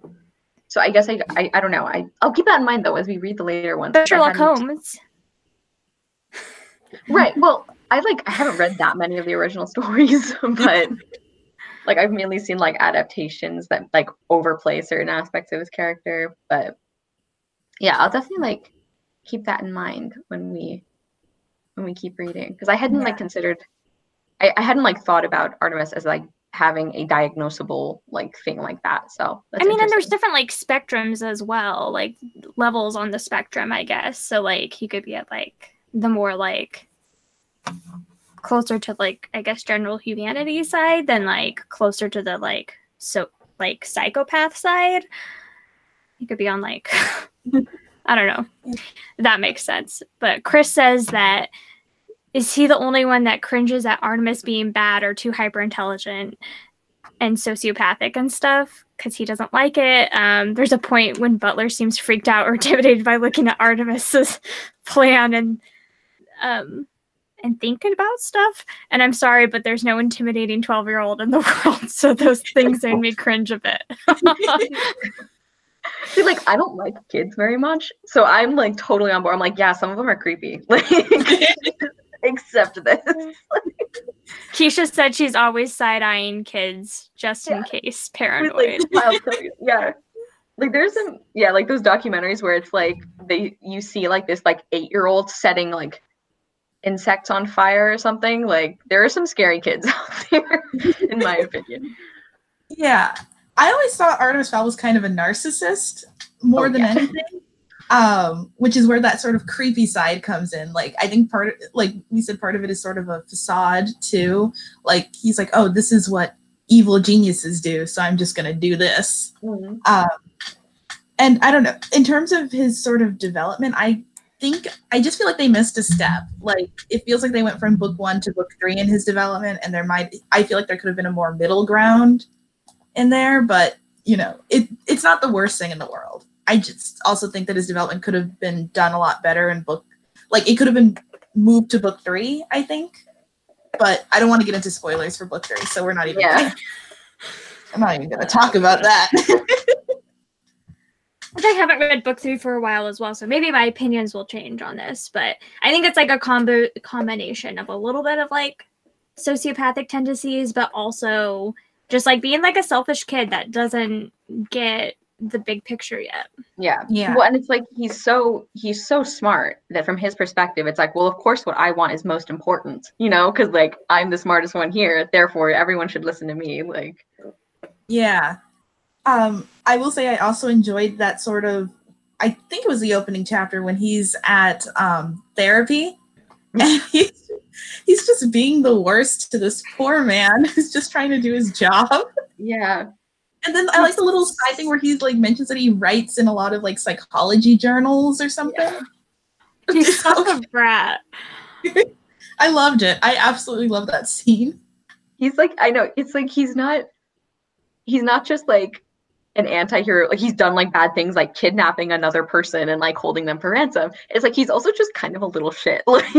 So I guess I don't know. I'll keep that in mind though as we read the later ones. Sherlock Holmes. Right. Well, I haven't read that many of the original stories, but like I've mainly seen like adaptations that like overplay certain aspects of his character. But yeah, I'll definitely like keep that in mind when we keep reading, because I hadn't like considered, I hadn't like thought about Artemis as like having a diagnosable like thing like that. So that's I mean, and there's different like spectrums as well, like levels on the spectrum, I guess. So like he could be at like the more like closer to like I guess general humanity side than like closer to the like like psychopath side. He could be on like I don't know if that makes sense. But Chris says that is he the only one that cringes at Artemis being bad or too hyper intelligent and sociopathic and stuff, because he doesn't like it. There's a point when Butler seems freaked out or intimidated by looking at Artemis's plan and thinking about stuff. And I'm sorry, but there's no intimidating 12-year-old in the world, so those things made me cringe a bit. See, like, I don't like kids very much, so I'm like totally on board. I'm like, yeah, some of them are creepy. Like, except this. Keisha said she's always side-eyeing kids just in case, paranoid. Like, yeah, Like there's some like those documentaries where it's like you see like this like 8-year-old setting like insects on fire or something. Like there are some scary kids out there, in my opinion. Yeah. I always thought Artemis Fowl was kind of a narcissist more than anything. Which is where that sort of creepy side comes in. Like, I think part of it is sort of a facade too. Like, he's like, oh, this is what evil geniuses do, so I'm just gonna do this. Mm-hmm. And I don't know, in terms of his sort of development, I just feel like they missed a step. Like, it feels like they went from book 1 to book 3 in his development, and I feel like there could have been a more middle ground in there, but you know, it's not the worst thing in the world. I just also think that his development could have been done a lot better in it could have been moved to book 3, I think. But I don't want to get into spoilers for book 3, so we're not even I'm not even going to talk about that. I haven't read book 3 for a while as well, so maybe my opinions will change on this. But I think it's like a combination of a little bit of like sociopathic tendencies, but also just like being like a selfish kid that doesn't get the big picture yet. Yeah. Well, and it's like he's so smart that from his perspective, it's like, well, of course, what I want is most important, you know, because like I'm the smartest one here, therefore everyone should listen to me. Like, yeah. I will say I also enjoyed that sort of. I think it was the opening chapter when he's at therapy, and he's just being the worst to this poor man who's just trying to do his job. Yeah. And then I like the little side thing where he's like mentions that he writes in a lot of like psychology journals or something. Yeah. He's such a brat. I loved it. I absolutely love that scene. He's like, I know, it's like he's not just like an anti-hero. Like he's done like bad things like kidnapping another person and like holding them for ransom. It's like he's also just kind of a little shit. Like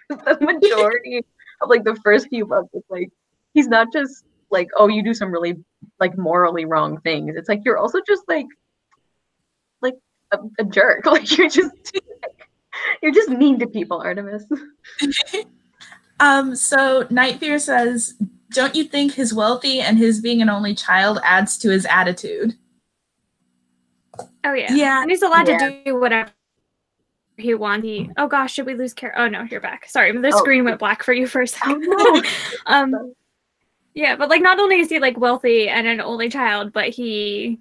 the majority of like the first few books, it's like he's not just like, oh, you do some really like morally wrong things. It's like you're also just like a jerk. Like you're just mean to people, Artemis. So Night Fear says, don't you think his wealthy and his being an only child adds to his attitude? Oh yeah. Yeah. And he's allowed to do whatever he wants. Oh gosh, should we lose Cara? Oh no, you're back. Sorry, the screen went black for you for a second. Oh, no. Yeah, but like not only is he like wealthy and an only child, but he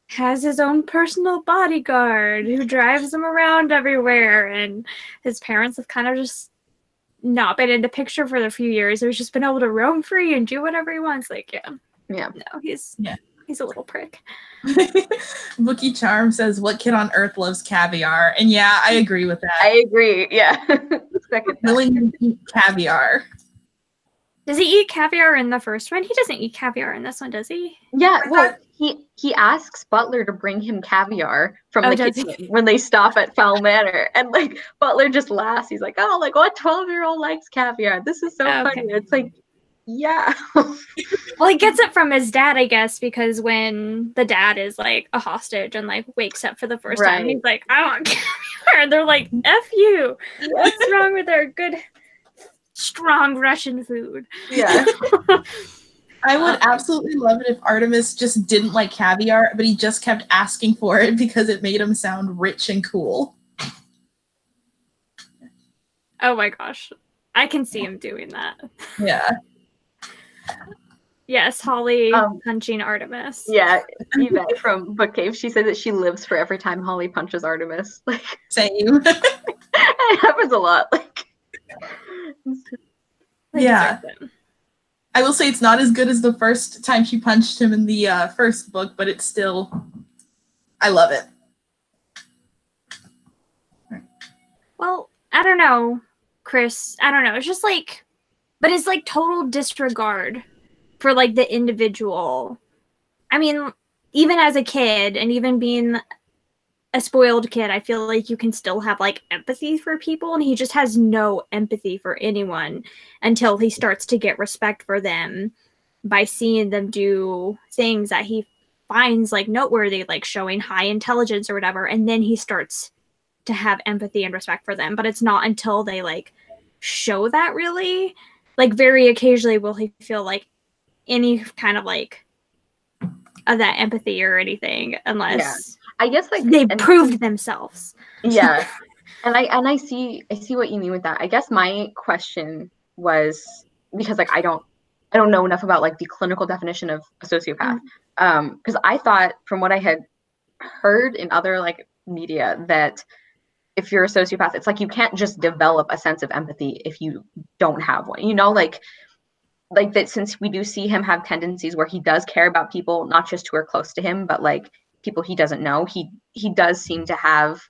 has his own personal bodyguard who drives him around everywhere, and his parents have kind of just not been in the picture for a few years. So he's just been able to roam free and do whatever he wants. Like, no, he's a little prick. Bookie Charm says, what kid on earth loves caviar? And yeah, I agree with that. I agree. Yeah. Willing to eat caviar. Does he eat caviar in the first one? He doesn't eat caviar in this one, does he? Yeah, well, he asks Butler to bring him caviar from the kitchen when they stop at Fowl Manor. And, like, Butler just laughs. He's like, oh, like, what 12-year-old likes caviar? This is so funny. It's like, yeah. Well, he gets it from his dad, I guess, because when the dad is, like, a hostage and, like, wakes up for the first time, he's like, I want caviar. And they're like, F you. What's wrong with our good strong Russian food? Yeah. I would absolutely love it if Artemis just didn't like caviar, but he just kept asking for it because it made him sound rich and cool. Oh my gosh. I can see him doing that. Yeah. Yes, Holly punching Artemis. Yeah, Yvette from Book Cave, she said that she lives for every time Holly punches Artemis. Like, same. It happens a lot. Like, yeah. I will say it's not as good as the first time she punched him in the first book, but it's still, I love it. Well, I don't know, Chris. I don't know. It's just like, but it's like total disregard for like the individual. I mean, even as a kid and even being a spoiled kid, I feel like you can still have like empathy for people, and he just has no empathy for anyone until he starts to get respect for them by seeing them do things that he finds like noteworthy, like showing high intelligence or whatever, and then he starts to have empathy and respect for them. But it's not until they like show that, really, like very occasionally will he feel like any kind of like of that empathy or anything, unless I guess like they proved themselves. Yeah. And I see what you mean with that. I guess my question was because like I don't know enough about like the clinical definition of a sociopath. Because I thought from what I had heard in other like media that if you're a sociopath, it's like you can't just develop a sense of empathy if you don't have one. You know, like that since we do see him have tendencies where he does care about people, not just who are close to him, but like people he doesn't know, he does seem to have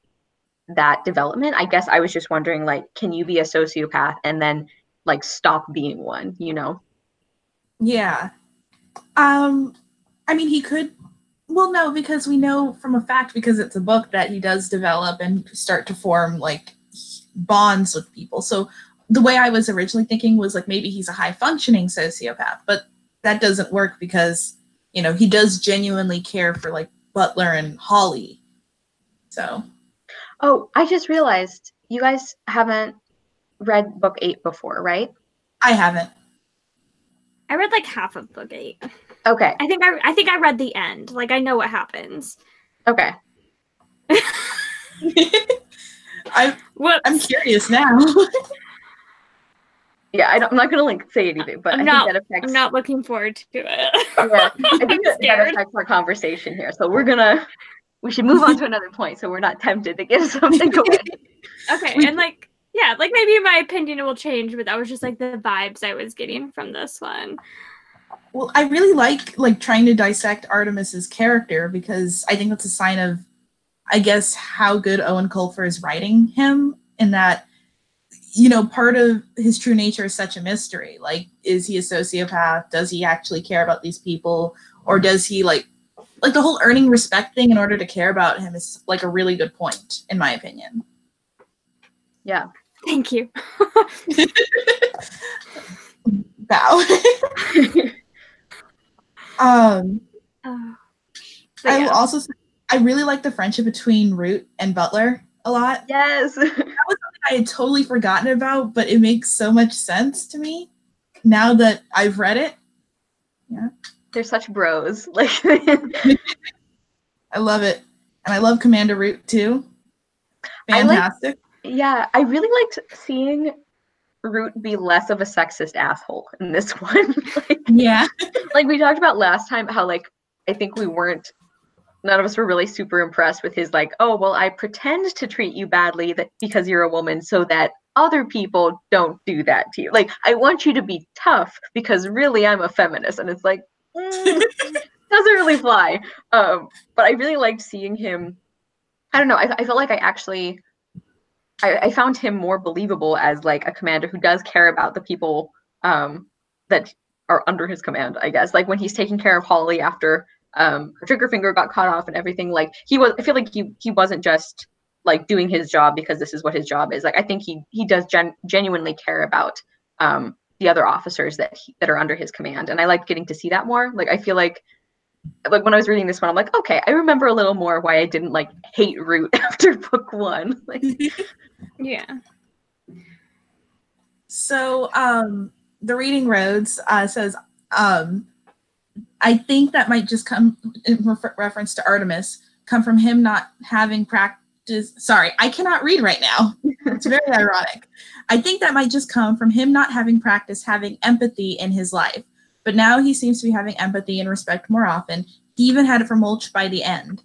that development. I guess I was just wondering, like, can you be a sociopath and then like stop being one, you know? Yeah. I mean, he could. Well, no, because we know from a fact, because it's a book, that he does develop and start to form like bonds with people. So the way I was originally thinking was like maybe he's a high functioning sociopath, but that doesn't work because, you know, he does genuinely care for like Butler and Holly. So. Oh, I just realized you guys haven't read book 8 before, right? I haven't. I read like half of book 8. Okay. I think I read the end. Like I know what happens. Okay. I'm curious now. Yeah, I'm not gonna like say anything, but I think that affects. I'm not looking forward to it. Yeah, I think that affects our conversation here. So we should move on to another point, so we're not tempted to give something away. Okay, and like yeah, like maybe my opinion will change, but that was just like the vibes I was getting from this one. Well, I really like trying to dissect Artemis's character because I think that's a sign of, I guess, how good Owen Colfer is writing him, in that, you know, part of his true nature is such a mystery. Like, is he a sociopath? Does he actually care about these people? Or does he like the whole earning respect thing in order to care about him is like a really good point, in my opinion. Yeah. Thank you. Bow. I will also say, I really like the friendship between Root and Butler a lot. Yes. That was something I had totally forgotten about, but it makes so much sense to me now that I've read it. Yeah. They're such bros. Like I love it. And I love Commander Root too. Fantastic. I really liked seeing Root be less of a sexist asshole in this one. Yeah. Like we talked about last time, how like I think none of us were really super impressed with his like, oh well, I pretend to treat you badly because you're a woman so that other people don't do that to you. Like I want you to be tough because really I'm a feminist, and it's like doesn't really fly. But I really liked seeing him. I don't know. I felt like I found him more believable as like a commander who does care about the people that are under his command, I guess. Like when he's taking care of Holly after her trigger finger got cut off and everything, like I feel like he wasn't just like doing his job because this is what his job is. Like I think he does genuinely care about the other officers that are under his command. And I like getting to see that more. Like I feel like when I was reading this one, I'm like, okay, I remember a little more why I didn't like hate Root after book 1. Like, yeah. So the Reading Roads says, I think that might just come in reference to Artemis, come from him not having practice. Sorry, I cannot read right now. It's very ironic. I think that might just come from him not having practice having empathy in his life. But now he seems to be having empathy and respect more often. He even had it for Mulch by the end.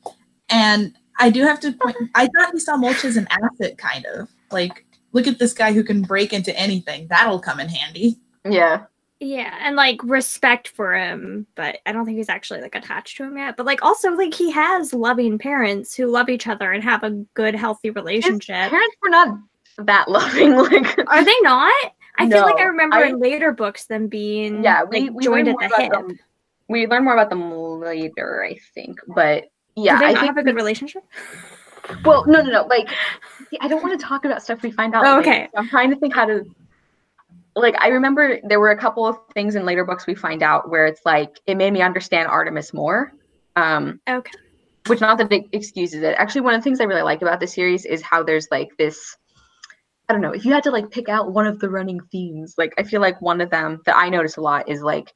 And I do have to point, I thought he saw Mulch as an asset, kind of. Like, look at this guy who can break into anything. That'll come in handy. Yeah. Yeah, and like respect for him, but I don't think he's actually like attached to him yet. But like also like he has loving parents who love each other and have a good, healthy relationship. His parents were not that loving. Like, are they not? I feel like I remember in in later books them being we joined at the hip. We learn more about them later, I think. But yeah, do they not have a good relationship? Well, no. Like, I don't want to talk about stuff we find out. Oh, later. okay. So I'm trying to think how to. Like, I remember there were a couple of things in later books we find out where it's like it made me understand Artemis more. Okay. Which not that it excuses it. Actually, one of the things I really like about the series is how there's like this. I don't know, if you had to like pick out one of the running themes, like I feel like one of them that I notice a lot is like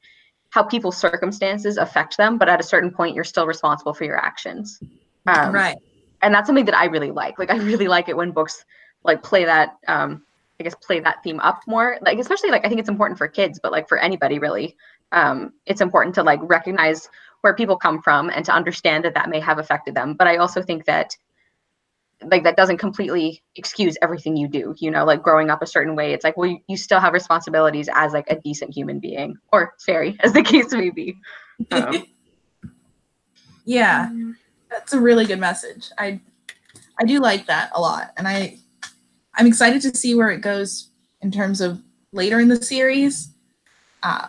how people's circumstances affect them, but at a certain point you're still responsible for your actions. Right. And that's something that I really like. Like, I really like it when books like play that, I guess, play that theme up more. Like, especially like, I think it's important for kids, but like for anybody really, it's important to like recognize where people come from and to understand that that may have affected them. But I also think that like that doesn't completely excuse everything you do, you know, like growing up a certain way. It's like, well, you still have responsibilities as like a decent human being, or fairy, as the case may be. Yeah, that's a really good message. I do like that a lot, and I'm excited to see where it goes in terms of later in the series. Yeah.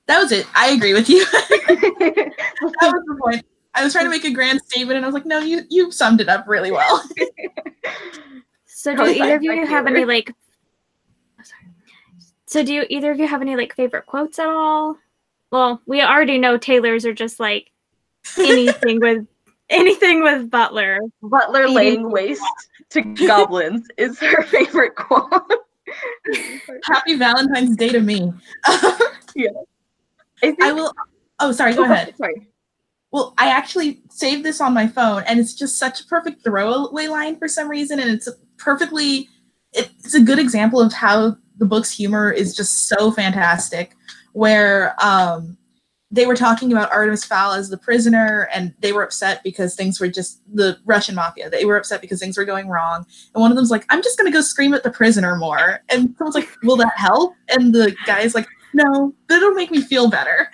That was it. I agree with you. That was the point. I was trying to make a grand statement, and I was like, no, you summed it up really well. So do either of you have any like? So do either of you have any like favorite quotes at all? Well, we already know Taylor's are just like anything with Butler. Butler laying waste to goblins is her favorite quote. Happy Valentine's Day to me. Yeah. I will. Oh, sorry. Go ahead. Sorry. Well, I actually saved this on my phone, and it's just such a perfect throwaway line for some reason, and it's a good example of how the book's humor is just so fantastic, where they were talking about Artemis Fowl as the prisoner, and they were upset because things were just the Russian mafia. They were upset because things were going wrong, and one of them's like, "I'm just gonna go scream at the prisoner more," and someone's like, "Will that help?" And the guy's like, "No, but it'll make me feel better."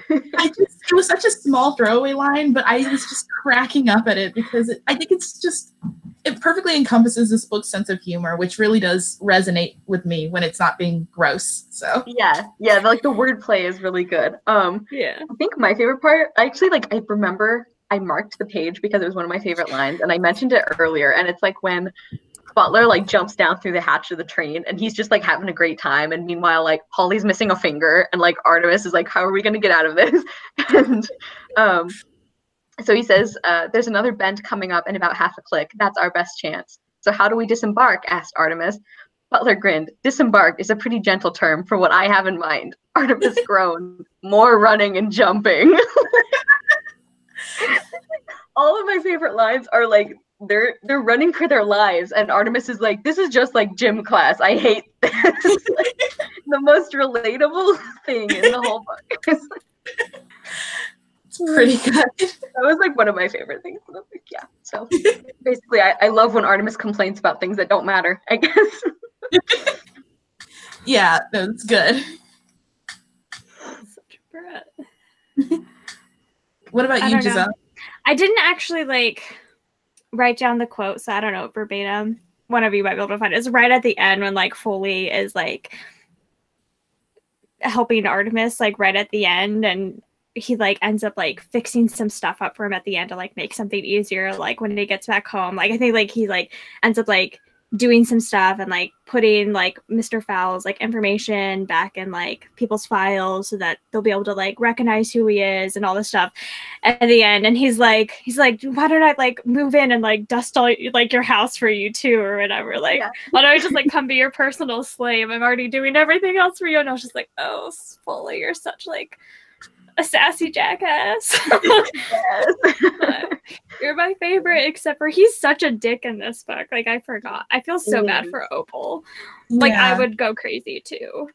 It was such a small throwaway line, but I was just cracking up at it because I think it perfectly encompasses this book's sense of humor, which really does resonate with me when it's not being gross. So yeah, like the wordplay is really good. Yeah, I think my favorite part, actually, like I remember I marked the page because it was one of my favorite lines, and I mentioned it earlier, and it's like when Butler like jumps down through the hatch of the train, and he's just like having a great time, and meanwhile like Holly's missing a finger, and like Artemis is like, how are we gonna get out of this? And so he says, there's another bend coming up in about half a click. That's our best chance. So how do we disembark? Asked Artemis. Butler grinned. Disembark is a pretty gentle term for what I have in mind. Artemis groaned. More running and jumping. All of my favorite lines are like, they're running for their lives, and Artemis is like, this is just like gym class. I hate this. Like, the most relatable thing in the whole book. It's pretty good. That was like one of my favorite things in the book. Yeah. So basically, I love when Artemis complains about things that don't matter, I guess. Yeah, that's good. Such a brat. What about you, Giselle? I didn't actually like write down the quote, so I don't know verbatim. One of you might be able to find it. It's right at the end when like Foley is like helping Artemis, like right at the end, and he like ends up like fixing some stuff up for him at the end to like make something easier, like when he gets back home. Like I think like he like ends up like doing some stuff and like putting like Mr. Fowl's like information back in like people's files so that they'll be able to like recognize who he is and all this stuff at the end. And he's like, why don't I like move in and like dust all like your house for you too or whatever? Like, why don't I just like come be your personal slave? I'm already doing everything else for you. And I was just like, oh, Foley, you're such like a sassy jackass. You're my favorite, except for he's such a dick in this book. Like I forgot. I feel so bad for Opal. Like I would go crazy too.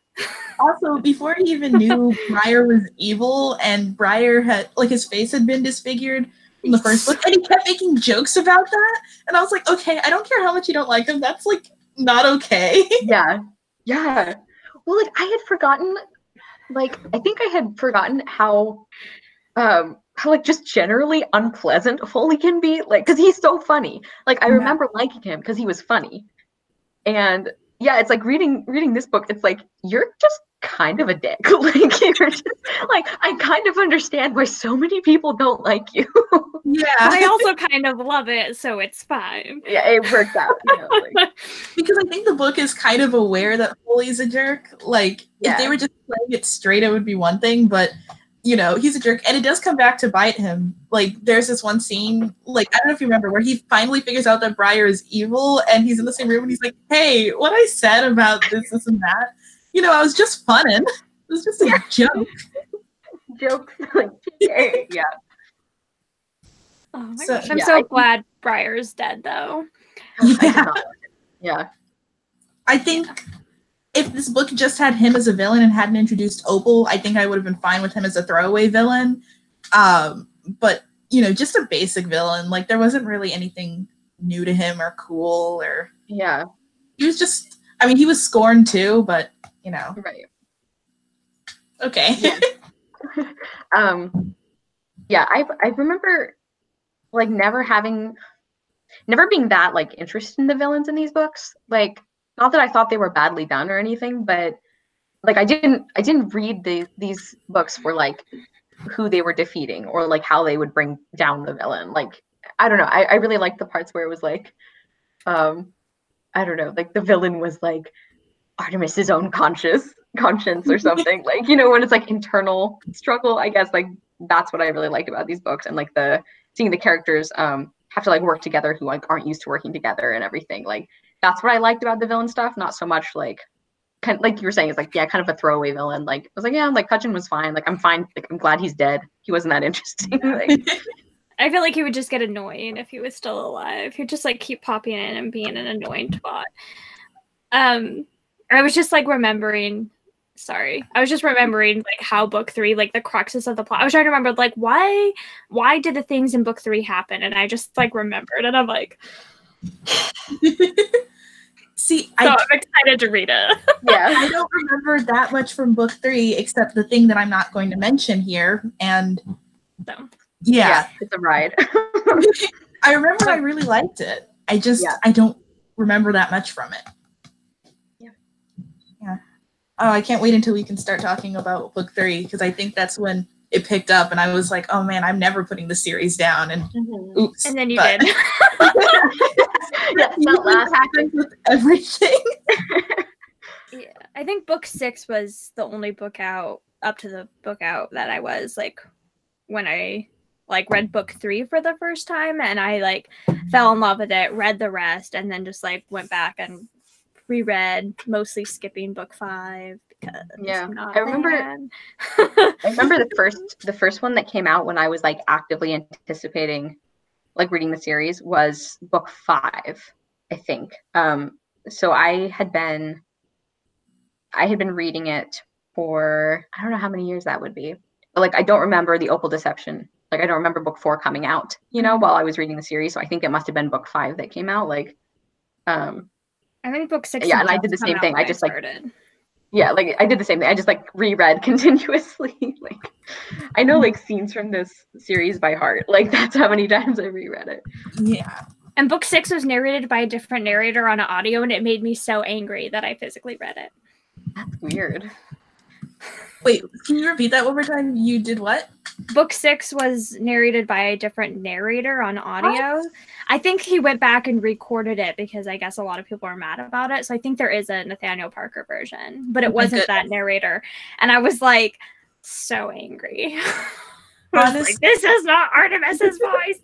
Also, before he even knew Briar was evil, and Briar had like his face had been disfigured in the first book, and he kept making jokes about that. And I was like, okay, I don't care how much you don't like him. That's like not okay. Yeah. Well, like I had forgotten. Like I think I had forgotten how like just generally unpleasant Foley can be, like because he's so funny. Like I remember liking him because he was funny, and yeah, it's like reading this book. It's like you're just kind of a dick. Like you're just like I kind of understand why so many people don't like you. Yeah, but I also kind of love it, so it's fine. Yeah, it works out. You know, like. Because I think the book is kind of aware that Foley's a jerk. Like if they were just playing it straight, it would be one thing, but. You know, he's a jerk, and it does come back to bite him. Like, there's this one scene, like, I don't know if you remember, where he finally figures out that Briar is evil, and he's in the same room, and he's like, hey, what I said about this, and that, you know, I was just funning. It was just a joke. Joke, like, yeah. Oh my So, gosh, I'm so glad Briar's dead, though. Yeah. I think if this book just had him as a villain and hadn't introduced Opal, I think I would have been fine with him as a throwaway villain. But, you know, just a basic villain. Like, there wasn't really anything new to him or cool or... Yeah. He was just... I mean, he was scorned too, but, you know. Right. Okay. Yeah. Yeah, I remember, like, never being that, like, interested in the villains in these books. Like, not that I thought they were badly done or anything, but, like, I didn't read these books for, like, who they were defeating or, like, how they would bring down the villain. Like, I don't know. I really liked the parts where it was, like, I don't know, like, the villain was, like, Artemis's own conscience or something. Like, you know, when it's, like, internal struggle, I guess, like, that's what I really liked about these books, and, like, seeing the characters have to, like, work together who, like, aren't used to working together and everything. Like, that's what I liked about the villain stuff, not so much, like, kind of, like you were saying, it's like, yeah, kind of a throwaway villain. Like, I was like, yeah, like, Hutchin was fine. Like, I'm fine. Like, I'm glad he's dead. He wasn't that interesting. Like, I feel like he would just get annoying if he was still alive. He'd just, like, keep popping in and being an annoying twat. I was just, like, remembering, like, how book 3, like, the cruxes of the plot. I was trying to remember, like, why did the things in book 3 happen? And I just, like, remembered, and I'm like... See, so I'm excited to read it. Yeah, I don't remember that much from book 3, except the thing that I'm not going to mention here, and... So. Yeah, it's a ride. I remember I really liked it. I don't remember that much from it. Yeah. Oh, I can't wait until we can start talking about book 3, because I think that's when it picked up, and I was like, oh man, I'm never putting the series down, and oops. And then you did. Yeah, that last happens with everything. Yeah, I think book 6 was the only book out, up to the book out, that I was, like, when I, like, read book 3 for the first time, and I, like, fell in love with it, read the rest, and then just, like, went back and reread, mostly skipping book 5 because I remember the first one that came out when I was, like, actively anticipating, like, reading the series was book 5, I think. So I had been reading it for, I don't know how many years that would be, but, like, I don't remember the Opal Deception. Like, I don't remember book 4 coming out, you know, while I was reading the series. So I think it must have been book 5 that came out. Like, I think book 6. Yeah, and I did the same thing. I just, like, yeah, like, I did the same thing. I just, like, reread continuously. Like, I know, like, scenes from this series by heart. Like, that's how many times I reread it. Yeah. And book 6 was narrated by a different narrator on an audio, and it made me so angry that I physically read it. That's weird. Wait, can you repeat that one more time? You did what? Book 6 was narrated by a different narrator on audio. What? I think he went back and recorded it because I guess a lot of people are mad about it. So I think there is a Nathaniel Parker version, but it wasn't that narrator. And I was, like, so angry. I was like, this is not Artemis's voice.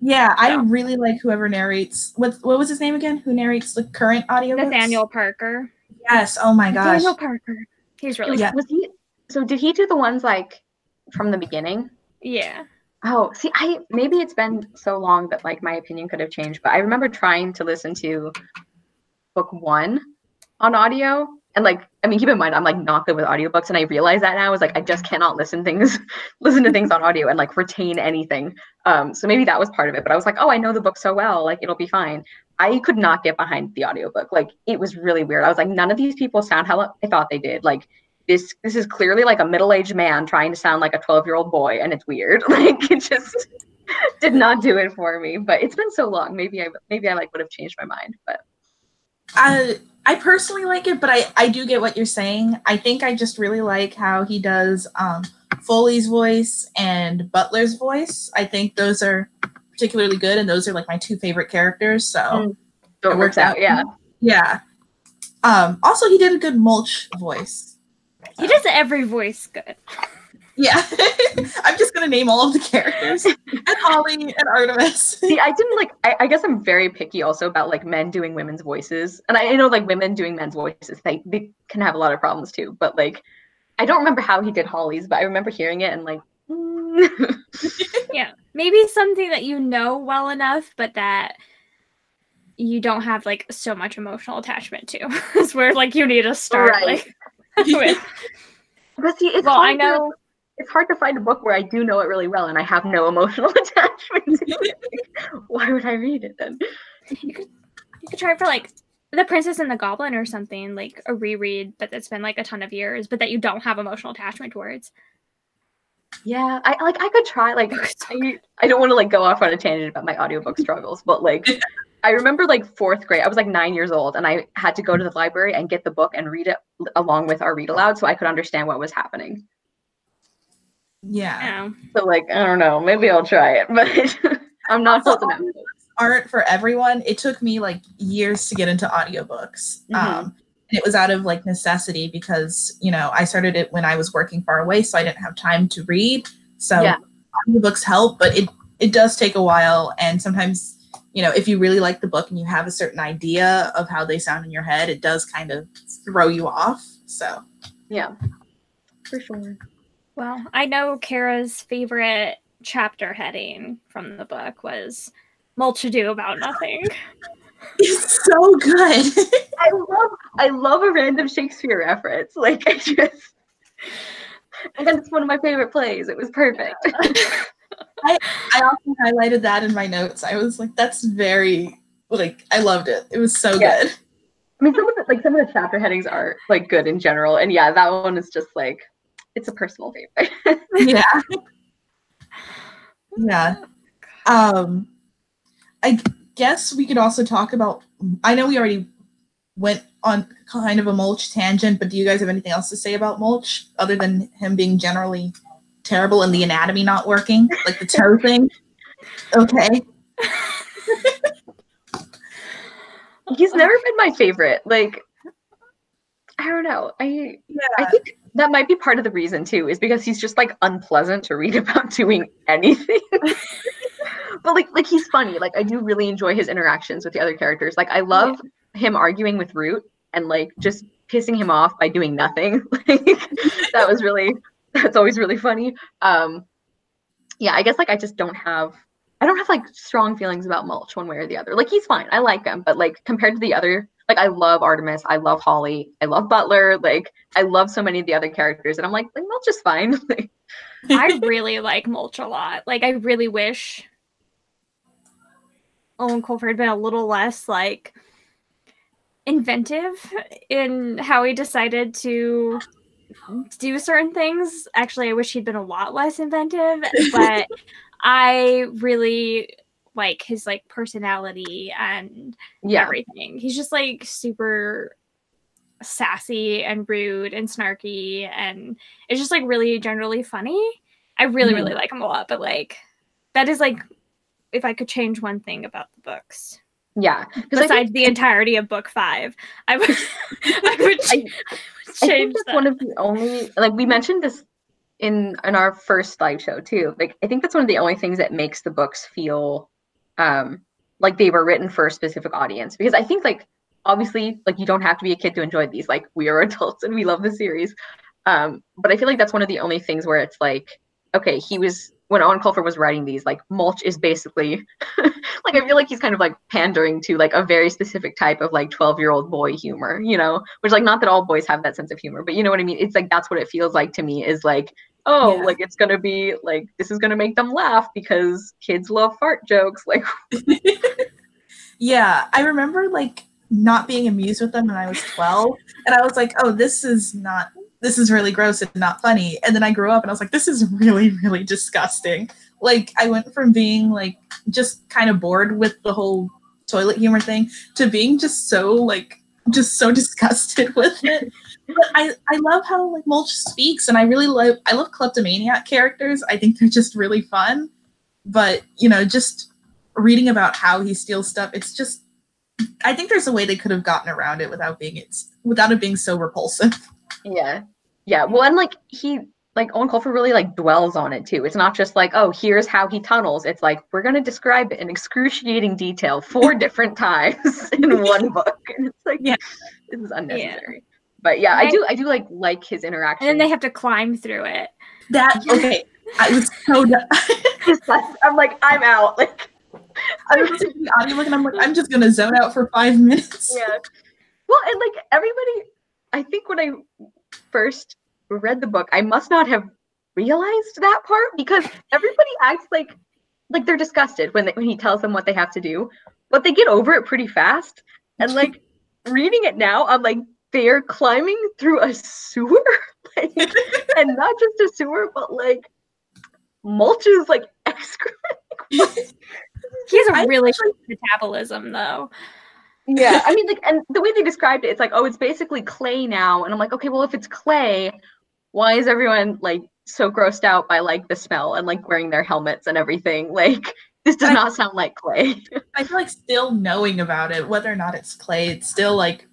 Yeah, I really like whoever narrates. What was his name again? Who narrates the current audio? Nathaniel Parker. Yes. Oh my gosh. Nathaniel Parker. He's really good. Was he? So did he do the ones, like, from the beginning? Yeah. Oh, see, maybe it's been so long that, like, my opinion could have changed, but I remember trying to listen to book 1 on audio, and, like, I mean, keep in mind, I'm, like, not good with audiobooks, and I realize that now. I was like, I just cannot listen to things on audio and, like, retain anything. So maybe that was part of it, but I was like, oh, I know the book so well, like, it'll be fine. I could not get behind the audiobook. Like, it was really weird. I was like, none of these people sound how I thought they did. Like, this is clearly, like, a middle-aged man trying to sound like a 12-year-old boy, and it's weird. Like, it just did not do it for me. But it's been so long. Maybe I like would have changed my mind. But I personally like it, but I do get what you're saying. I think I just really like how he does Foley's voice and Butler's voice. I think those are particularly good, and those are, like, my 2 favorite characters. So it works out. Yeah. Yeah. Also, he did a good Mulch voice. He does every voice good. Yeah. I'm just going to name all of the characters. And Holly and Artemis. See, I didn't, like, I guess I'm very picky also about, like, men doing women's voices. And I know, like, women doing men's voices, they can have a lot of problems too. But, like, I don't remember how he did Holly's, but I remember hearing it and, like, Yeah, maybe something that you know well enough, but that you don't have like so much emotional attachment to. It's where like you need to start like with. But see, it's hard to find a book where I do know it really well and I have no emotional attachment to it. Like, why would I read it then? You could try for like The Princess and the Goblin or something, like a reread, but that's been like a ton of years, but that you don't have emotional attachment towards. Yeah, I could try, like, I don't want to like go off on a tangent about my audiobook struggles, but like I remember like 4th grade, I was like 9 years old and I had to go to the library and get the book and read it along with our read aloud so I could understand what was happening. Yeah. So like, I don't know, maybe I'll try it, but I'm not close enough. Aren't for everyone. It took me like years to get into audiobooks. And it was out of like necessity because, you know, I started it when I was working far away, so I didn't have time to read. So audiobooks help, but it does take a while. And sometimes, you know, if you really like the book and you have a certain idea of how they sound in your head, it does kind of throw you off. So yeah, for sure. Well, I know Cara's favorite chapter heading from the book was Mulch Ado About Nothing. It's so good. I love a random Shakespeare reference. Like, and then it's one of my favorite plays. It was perfect. I also highlighted that in my notes. I was like, that's very, like, I loved it. It was so good. I mean, some of the chapter headings are like good in general, and yeah, that one is just like, it's a personal favorite. Yeah. I guess we could also talk about, I know we already went on kind of a Mulch tangent, but do you guys have anything else to say about Mulch other than him being generally terrible and the anatomy not working? Like the toe thing? Okay. He's never been my favorite. Like, I don't know. I think that might be part of the reason too, is because he's just like unpleasant to read about doing anything. But like he's funny. Like I do really enjoy his interactions with the other characters. Like I love him arguing with Root and like just pissing him off by doing nothing. Like that's always really funny. Yeah, I guess like I don't have like strong feelings about Mulch one way or the other. Like he's fine. I like him, but like compared to the other, like I love Artemis, I love Holly, I love Butler, like I love so many of the other characters, and I'm like Mulch is fine. I really like Mulch a lot. Like I really wish Owen Colfer had been a little less like inventive in how he decided to do certain things. Actually, I wish he'd been a lot less inventive, but I really like his like personality and everything. He's just like super sassy and rude and snarky, and it's just like really generally funny. I really really like him a lot, but like that is like if I could change one thing about the books. Yeah. Besides the entirety of book 5, I would change I think that's one of the only, like we mentioned this in our first live show too. Like I think that's one of the only things that makes the books feel like they were written for a specific audience. Because I think like obviously like you don't have to be a kid to enjoy these. Like we are adults and we love the series. But I feel like that's one of the only things where it's like, okay, when Owen Colfer was writing these, like Mulch is basically like I feel like he's kind of like pandering to like a very specific type of like 12-year-old boy humor, you know, which like not that all boys have that sense of humor, but you know what I mean? It's like that's what it feels like to me is like, like it's gonna be like this is gonna make them laugh because kids love fart jokes. Like yeah, I remember like not being amused with them when I was 12, and I was like, oh, this is really gross and not funny. And then I grew up and I was like, this is really, really disgusting. Like I went from being like just kind of bored with the whole toilet humor thing to being just so disgusted with it. But I love how like Mulch speaks, and I love kleptomaniac characters. I think they're just really fun. But you know, just reading about how he steals stuff, it's just I think there's a way they could have gotten around it without it being so repulsive. Yeah. Well, and like Owen Colfer really like dwells on it too. It's not just like, oh, here's how he tunnels. It's like we're gonna describe it in excruciating detail 4 different times in one book, and it's like, this is unnecessary. But I do like his interaction. And then they have to climb through it. Okay. I was so I'm like, I'm out. Like, I was listening to the audiobook and I'm like, I'm just gonna zone out for 5 minutes. Yeah. Well, and like everybody, I think when I first read the book, I must not have realized that part because everybody acts like they're disgusted when he tells them what they have to do, but they get over it pretty fast. And like reading it now, I'm like, they're climbing through a sewer, like, and not just a sewer, but like mulches like excrement. He has a really good metabolism, though. Yeah, I mean, like, and the way they described it, it's like, oh, it's basically clay now, and I'm like, okay, well, if it's clay, why is everyone like so grossed out by like the smell and like wearing their helmets and everything? Like, this does not sound like clay. I feel like still knowing about it, whether or not it's clay, it's still like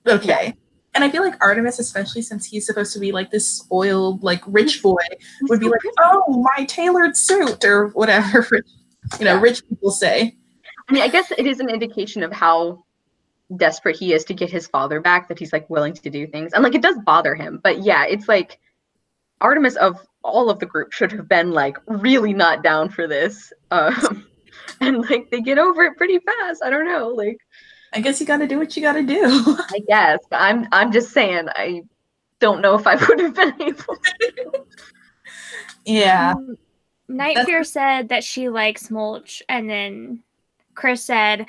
okay. Yeah. And I feel like Artemis, especially since he's supposed to be like this spoiled, like rich boy, would be like, oh, my tailored suit or whatever, rich people say. I mean, I guess it is an indication of how desperate he is to get his father back, that he's like willing to do things. And like, it does bother him. But yeah, it's like Artemis of all of the group should have been like really not down for this. And like, they get over it pretty fast. I don't know. Like, I guess you got to do what you got to do. I guess. I'm just saying, I don't know if I would have been able to. Yeah. Nightfear said that she likes Mulch, and then Chris said,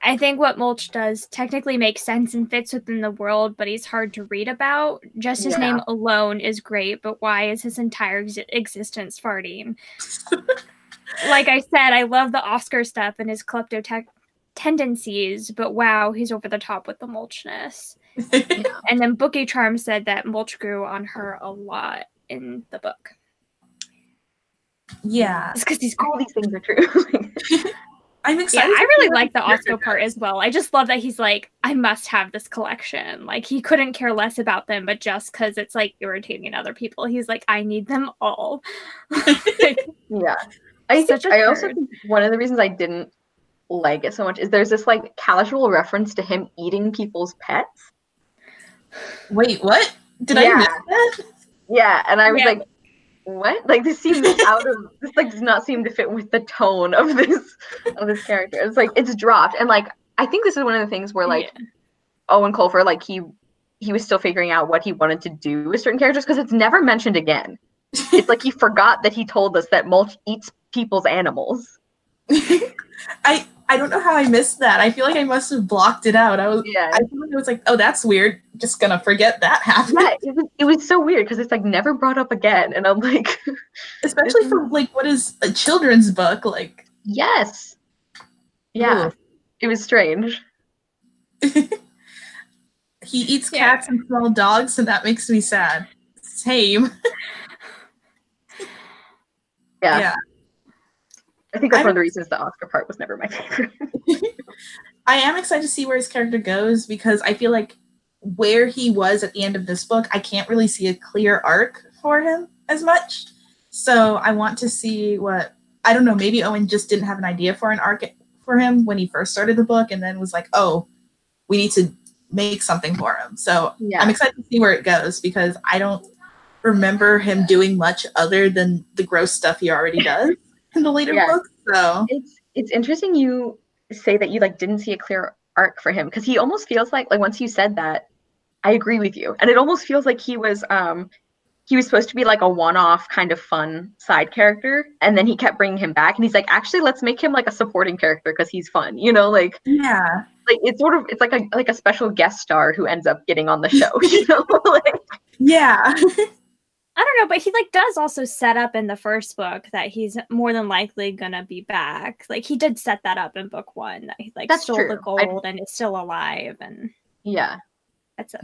I think what Mulch does technically makes sense and fits within the world, but he's hard to read about. Just his name alone is great, but why is his entire existence farting? Like I said, I love the Oscar stuff and his klepto tendencies, but wow, he's over the top with the Mulchness. And then Bookie Charm said that Mulch grew on her a lot in the book. Yeah. It's because all these things are true. I'm excited. Yeah, I really like the Oscar part as well. I just love that he's like, I must have this collection. Like, he couldn't care less about them, but just because it's like irritating other people, he's like, I need them all. Yeah. I also think one of the reasons I didn't like it so much is there's this like casual reference to him eating people's pets. Wait, what? Did I miss that? Yeah, and I was like, what? Like, this seems this like does not seem to fit with the tone of this character. It's like it's dropped, and like I think this is one of the things where like Owen Colfer, like he was still figuring out what he wanted to do with certain characters because it's never mentioned again. It's like he forgot that he told us that Mulch eats people's animals. I don't know how I missed that. I feel like I must have blocked it out. I feel like it was like, oh, that's weird. Just gonna forget that happened. Yeah, it was so weird because it's like never brought up again, and I'm like, especially for like what is a children's book, like. Yes. Yeah, it was strange. He eats cats and small dogs, and that makes me sad. Same. Yeah. I think that's one of the reasons the Oscar part was never my favorite. I am excited to see where his character goes because I feel like where he was at the end of this book, I can't really see a clear arc for him as much. So I want to see I don't know, maybe Owen just didn't have an idea for an arc for him when he first started the book and then was like, oh, we need to make something for him. So I'm excited to see where it goes because I don't remember him doing much other than the gross stuff he already does in the later books. So it's interesting you say that you like didn't see a clear arc for him because he almost feels like once you said that, I agree with you, and it almost feels like he was supposed to be like a one-off kind of fun side character, and then he kept bringing him back, and he's like, actually, let's make him like a supporting character because he's fun, like like it's like a special guest star who ends up getting on the show, I don't know, but he like does also set up in the first book that he's more than likely gonna be back. Like he did set that up in book 1 that he like stole the gold and is still alive and that's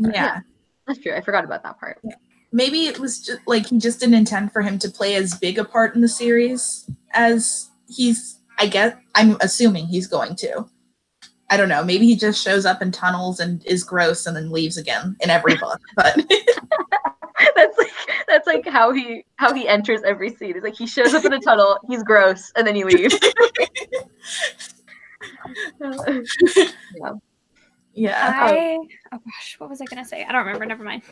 that's true. I forgot about that part. Maybe it was just like he just didn't intend for him to play as big a part in the series as I'm assuming he's going to. I don't know. Maybe he just shows up in tunnels and is gross and then leaves again in every book. But that's like how he enters every scene. It's like he shows up in a tunnel, he's gross, and then he leaves. Oh gosh, what was I gonna say? I don't remember. Never mind.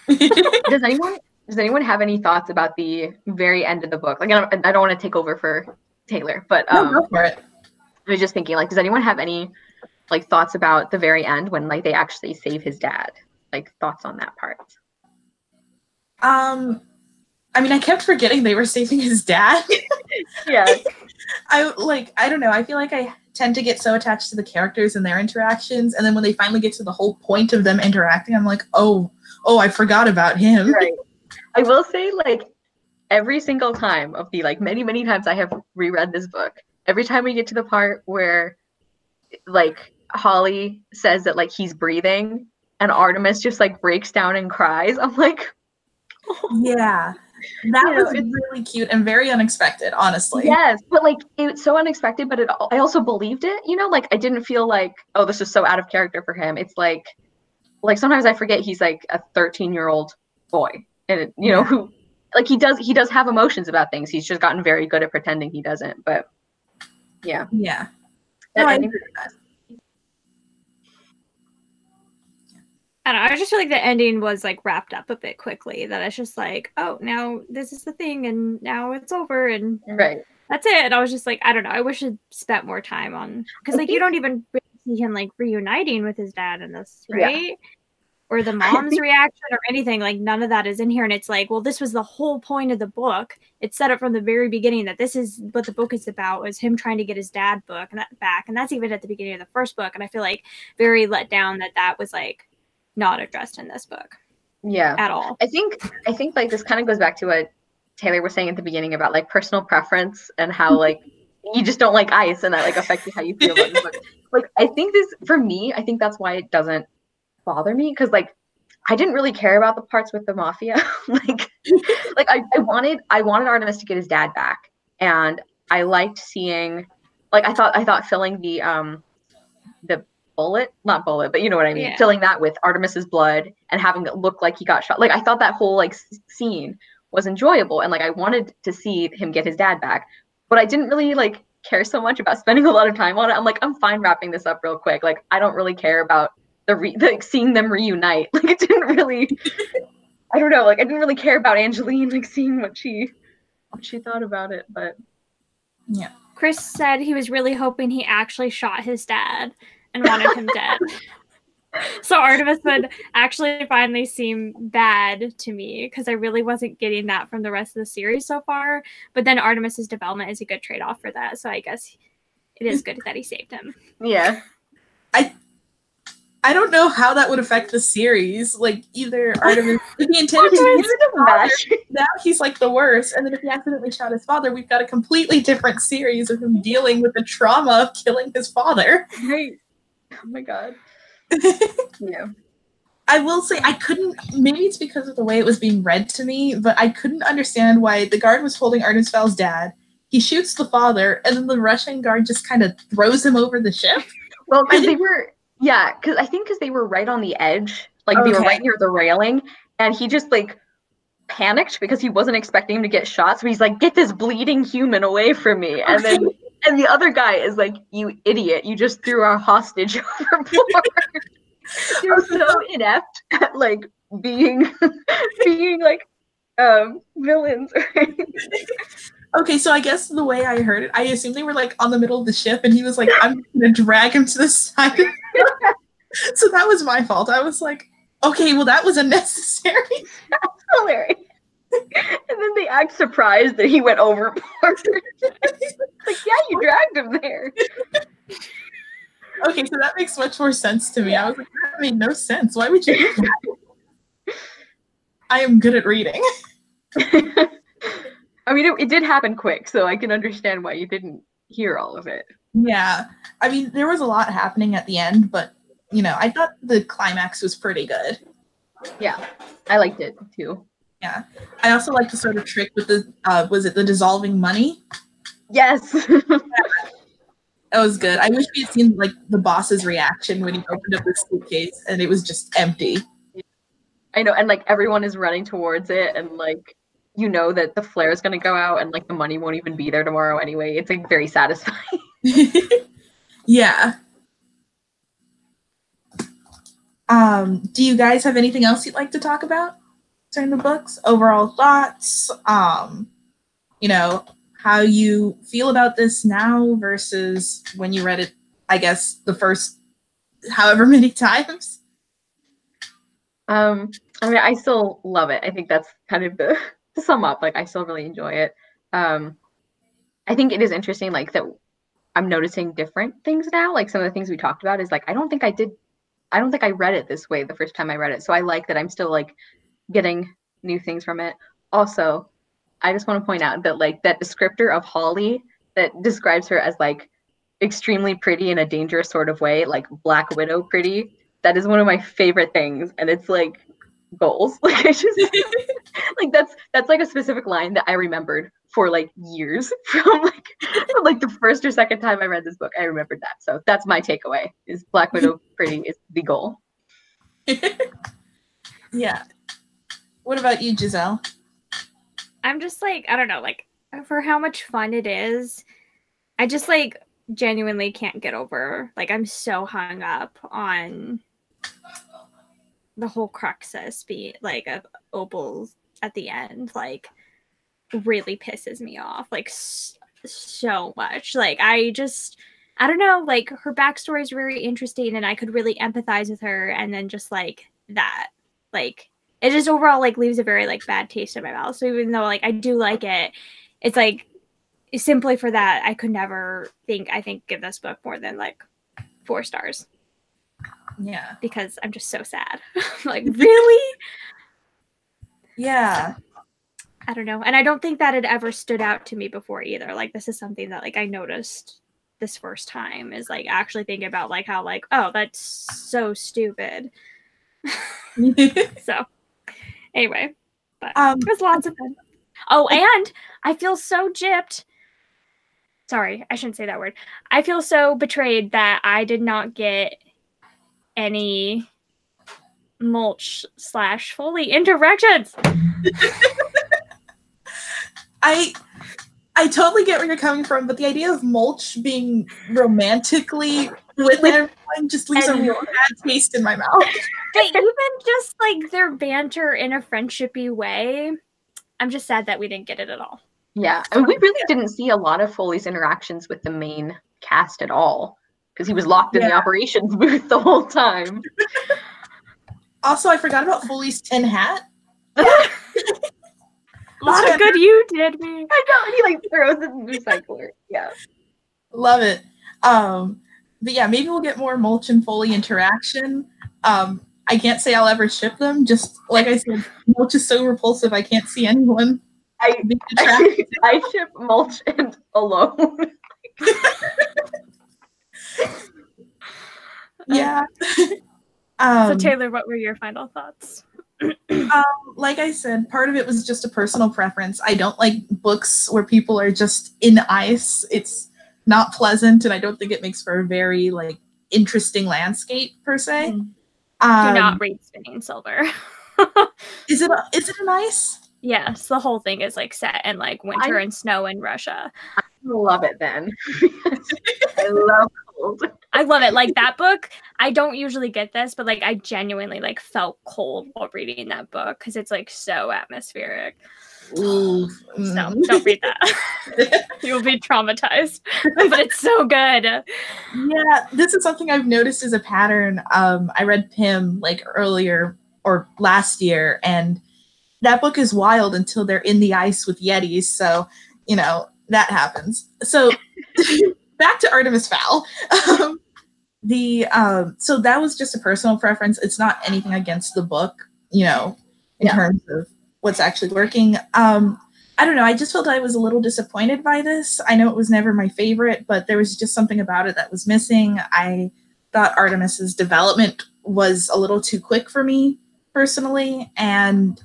Does anyone Does anyone have any thoughts about the very end of the book? Like, I don't want to take over for Taylor, but No, go for it. I was just thinking, like, does anyone have any like thoughts about the very end when like they actually save his dad? Like, thoughts on that part? I mean, I kept forgetting they were saving his dad. Yeah. I don't know. I feel like I tend to get so attached to the characters and their interactions, and then when they finally get to the whole point of them interacting, I'm like, oh, I forgot about him. Right. I will say, like, every single time of the like many times I have reread this book, every time we get to the part where like Holly says that like he's breathing and Artemis just like breaks down and cries, I'm like, oh. Yeah. That was really cute and very unexpected, honestly. Yes, but like it's so unexpected, but I also believed it, you know, like I didn't feel like, oh, this is so out of character for him. It's like sometimes I forget he's like a 13-year-old boy, and you know, who like he does have emotions about things. He's just gotten very good at pretending he doesn't. But yeah. No, I don't know. I just feel like the ending was like wrapped up a bit quickly. That it's just like, oh, now this is the thing, and now it's over, and that's it. And I was just like, I don't know. I wish I'd spent more time on, because like you don't even really see him like reuniting with his dad in this, right? Yeah. Or the mom's reaction or anything. Like none of that is in here. And it's like, well, this was the whole point of the book. It's set up from the very beginning that this is what the book is about, is him trying to get his dad back, and that's even at the beginning of the first book. And I feel like very let down that was like not addressed in this book. Yeah. At all. I think like this kind of goes back to what Taylor was saying at the beginning about like personal preference and how like you just don't like ice and that like affected how you feel about the book. Like I think this, for me, I think that's why it doesn't bother me, because like I didn't really care about the parts with the mafia. like I wanted Artemis to get his dad back, and I liked seeing, like I thought filling the not bullet, but you know what I mean, filling that with Artemis's blood and having it look like he got shot. Like I thought that whole like scene was enjoyable, and like I wanted to see him get his dad back, but I didn't really like care so much about spending a lot of time on it. I'm like, I'm fine wrapping this up real quick. Like I don't really care about like seeing them reunite. Like it didn't really I don't know, like I didn't really care about Angeline, like seeing what she thought about it. But yeah, Chris said he was really hoping he actually shot his dad and wanted him dead. So Artemis would actually finally seem bad to me, because I really wasn't getting that from the rest of the series so far. But then Artemis's development is a good trade-off for that, so I guess it is good that he saved him. Yeah. I don't know how that would affect the series. Like, either Artemis, if he intended to use his father, now he's like the worst. And then if he accidentally shot his father, we've got a completely different series of him dealing with the trauma of killing his father. Right. Oh my god. Yeah. I will say maybe it's because of the way it was being read to me, but I couldn't understand why the guard was holding Artemis Fowl's dad. He shoots the father, and then the Russian guard just kind of throws him over the ship. Well, because they were... Yeah, because they were right on the edge, like they were right near the railing, and he just like panicked because he wasn't expecting him to get shot. So he's like, "Get this bleeding human away from me!" And then the other guy is like, "You idiot! You just threw our hostage overboard." You're so inept at like being like villains. Okay, so I guess the way I heard it, I assumed they were like on the middle of the ship, and he was like, "I'm gonna drag him to the side." So that was my fault. I was like, "Okay, well that was unnecessary." That's hilarious. And then they act surprised that he went overboard. Like, yeah, you dragged him there. Okay, so that makes much more sense to me. I was like, that made no sense. Why would you do that? I am good at reading. I mean, it did happen quick, so I can understand why you didn't hear all of it. Yeah. I mean, there was a lot happening at the end, but, you know, I thought the climax was pretty good. Yeah, I liked it, too. Yeah. I also liked the sort of trick with the, was it the dissolving money? Yes. That was good. I wish we had seen, like, the boss's reaction when he opened up his suitcase and it was just empty. I know, and, like, everyone is running towards it, and, like, you know that the flare is going to go out and like the money won't even be there tomorrow anyway. It's like very satisfying. Yeah. Do you guys have anything else you'd like to talk about? during the books, overall thoughts, you know, how you feel about this now versus when you read it, I guess, the first however many times. I mean, I still love it. I think that's kind of the to sum up. Like, I still really enjoy it. I think it is interesting, like that I'm noticing different things now. Like some of the things we talked about is like I don't think I read it this way the first time I read it. So I like that I'm still like getting new things from it. Also, I just want to point out that like that descriptor of Holly that describes her as like extremely pretty in a dangerous sort of way, like Black Widow pretty. That is one of my favorite things, and it's like goals. Like I just like that's like a specific line that I remembered for like years from like the first or second time I read this book. I remembered that. So that's my takeaway: is Black Widow pretty is the goal. Yeah. What about you, Giselle? I'm just like, I don't know, like for how much fun it is, I just like genuinely can't get over. Like I'm so hung up on the whole cruxus be like of Opal's at the end, like really pisses me off like so much. Like I don't know, like her backstory is very interesting and I could really empathize with her, and then just like that, like it just overall like leaves a very like bad taste in my mouth. So even though like I do like it, it's like simply for that I could never give this book more than like 4 stars. Yeah, because I'm just so sad. Like really? Yeah. So, I don't know. And I don't think that had ever stood out to me before either. Like this is something that like I noticed this first time, is like actually thinking about like how like, oh, that's so stupid. So anyway, but it was lots of fun. Oh, and I feel so gypped. Sorry, I shouldn't say that word. I feel so betrayed that I did not get any mulch/Foley interactions. I totally get where you're coming from, but the idea of Mulch being romantically with everyone just leaves a real bad taste in my mouth. But even just like their banter in a friendshipy way, I'm just sad that we didn't get it at all. Yeah, I mean, we really didn't see a lot of Foley's interactions with the main cast at all, because he was locked in the operations booth the whole time. Also, I forgot about Foley's tin hat. A lot of good you did me. I know, and he like throws it in the recycler. Yeah. Love it. But yeah, maybe we'll get more Mulch and Foley interaction. I can't say I'll ever ship them. Just like I said, Mulch is so repulsive. I can't see anyone. I ship Mulch and Alone. Yeah. So Taylor, what were your final thoughts? Like I said, part of it was just a personal preference. I don't like books where people are just in ice. It's not pleasant, and I don't think it makes for a very like interesting landscape per se. Do not read Spinning Silver. Is it an ice? Yes, the whole thing is like set in like winter and snow in Russia. I love it then. I love cold. I love it. Like that book, I don't usually get this, but like I genuinely like felt cold while reading that book because it's like so atmospheric. Ooh. So don't read that. You'll be traumatized. But it's so good. Yeah, this is something I've noticed as a pattern. I read Pym like earlier or last year, and that book is wild until they're in the ice with Yetis. So, you know, that happens. So back to Artemis Fowl. So that was just a personal preference. It's not anything against the book, you know, in terms of what's actually working. I don't know. I just felt I was a little disappointed by this. I know it was never my favorite, but there was just something about it that was missing. I thought Artemis's development was a little too quick for me personally. And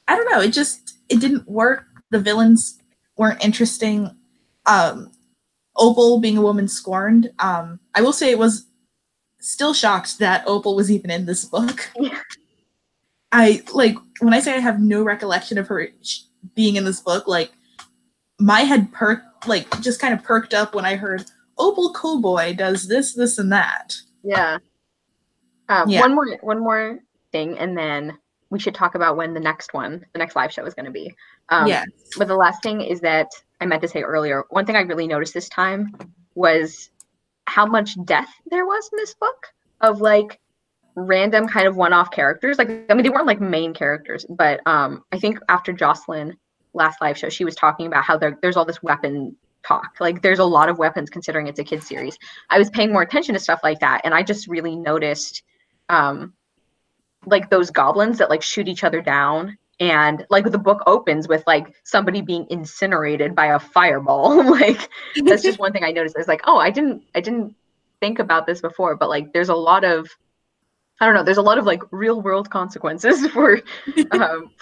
I don't know. It didn't work. The villains weren't interesting. Opal being a woman scorned. I will say it was still shocked that Opal was even in this book. Yeah. I like when I say I have no recollection of her being in this book, like my head just kind of perked up when I heard Opal Cowboy does this, and that. Yeah. One more thing, and then we should talk about when the next live show is going to be. Yes. But the last thing is that I meant to say earlier, one thing I really noticed this time was how much death there was in this book of like random kind of one-off characters. Like, I mean, they weren't like main characters, but I think after Jocelyn last live show, she was talking about how there's all this weapon talk. Like, there's a lot of weapons considering it's a kid's series. I was paying more attention to stuff like that, and I just really noticed like those goblins that like shoot each other down, and like the book opens with like somebody being incinerated by a fireball. Like, that's just one thing I noticed. It's like, oh, I didn't think about this before, but like there's a lot of, I don't know, there's a lot of like real world consequences for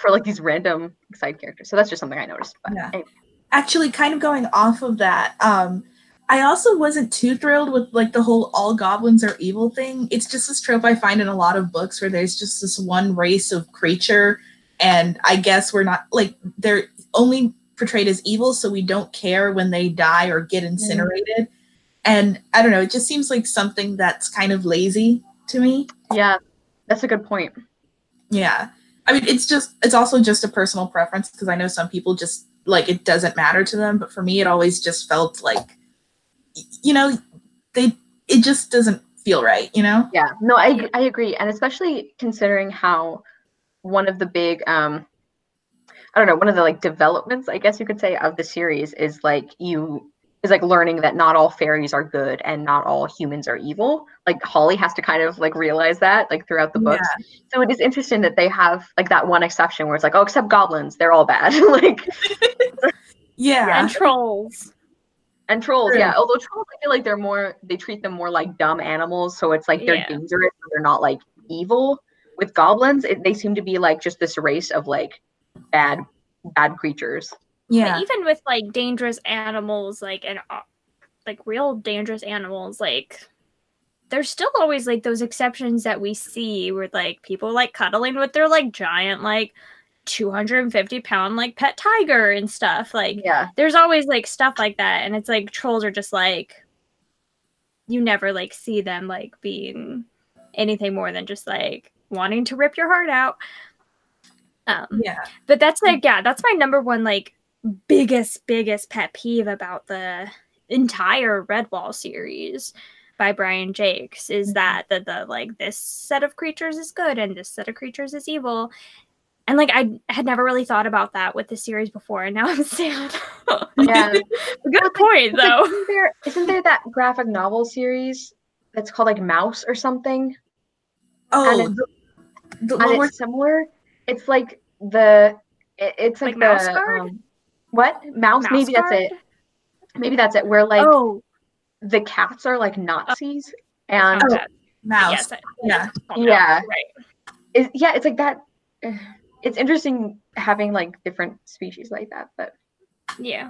like these random side characters. So that's just something I noticed. But yeah. Anyway. Actually, kind of going off of that, I also wasn't too thrilled with like the whole all goblins are evil thing. It's just this trope I find in a lot of books where there's just this one race of creature, and I guess we're not like, they're only portrayed as evil, so we don't care when they die or get incinerated. And I don't know, it just seems like something that's kind of lazy to me. Yeah, that's a good point. Yeah. I mean, it's also just a personal preference, because I know some people just like it doesn't matter to them, but for me it always just felt like, you know, it just doesn't feel right, you know? Yeah, no, I agree. And especially considering how one of the big I don't know, one of the like developments, I guess you could say, of the series is like learning that not all fairies are good and not all humans are evil. Like, Holly has to kind of like realize that like throughout the books. So it is interesting that they have like that one exception where it's like, oh, except goblins, they're all bad. Like, yeah. And trolls. And trolls, yeah. Although trolls, I feel like they treat them more like dumb animals, so it's like they're dangerous, but they're not like evil. With goblins, they seem to be like just this race of like bad creatures. Yeah. But even with like dangerous animals, like and like real dangerous animals, like there's still always like those exceptions that we see where like people like cuddling with their like giant like 250-pound like pet tiger and stuff. Like, yeah, there's always like stuff like that, and it's like trolls are just like, you never like see them like being anything more than just like wanting to rip your heart out. Yeah, but that's like, yeah, that's my number one like biggest pet peeve about the entire Redwall series by Brian Jakes is that the like this set of creatures is good and this set of creatures is evil. And like I had never really thought about that with the series before, and now I'm sad. Yeah, good point though. Isn't there that graphic novel series that's called like Mouse or something? Oh, and it's similar. It's like it's like Mouse the Guard? What Mouse? Maybe Guard? that's it. Maybe that's it. Where like the cats are like Nazis and Mouse. Yes, yeah, right. It's like that. It's interesting having like different species like that, but yeah.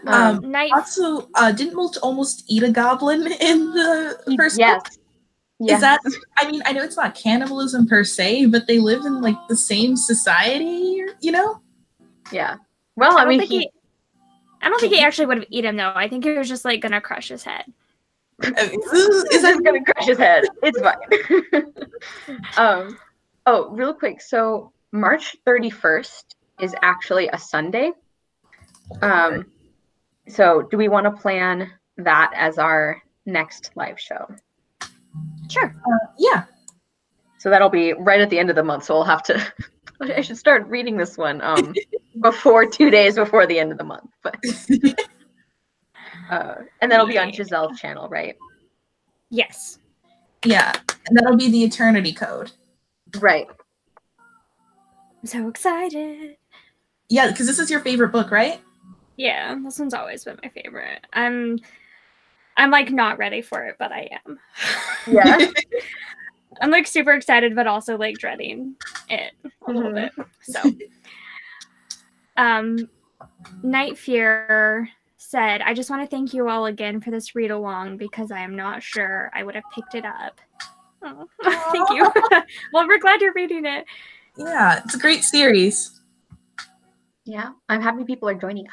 Night. Also, didn't Mulch almost eat a goblin in the first book? Yes. Is that? I mean, I know it's not cannibalism per se, but they live in like the same society, you know? Yeah. Well, I don't think he actually would have eaten him though. I think he was just like gonna crush his head. Is that gonna crush his head? It's fine. Oh, real quick. So March 31st is actually a Sunday. So do we want to plan that as our next live show? Sure. Yeah. So that'll be right at the end of the month. So I'll have to. I should start reading this one 2 days before the end of the month. But and that'll be on Giselle's channel, right? Yes. Yeah, and that'll be the Eternity Code. Right. I'm so excited. Yeah, because this is your favorite book, right? Yeah, this one's always been my favorite. I'm like not ready for it, but I am. Yeah. I'm like super excited, but also like dreading it a little bit. So, Night Fear said, "I just want to thank you all again for this read along because I am not sure I would have picked it up." Oh, thank you. Well, we're glad you're reading it. Yeah, it's a great series. Yeah, I'm happy people are joining us.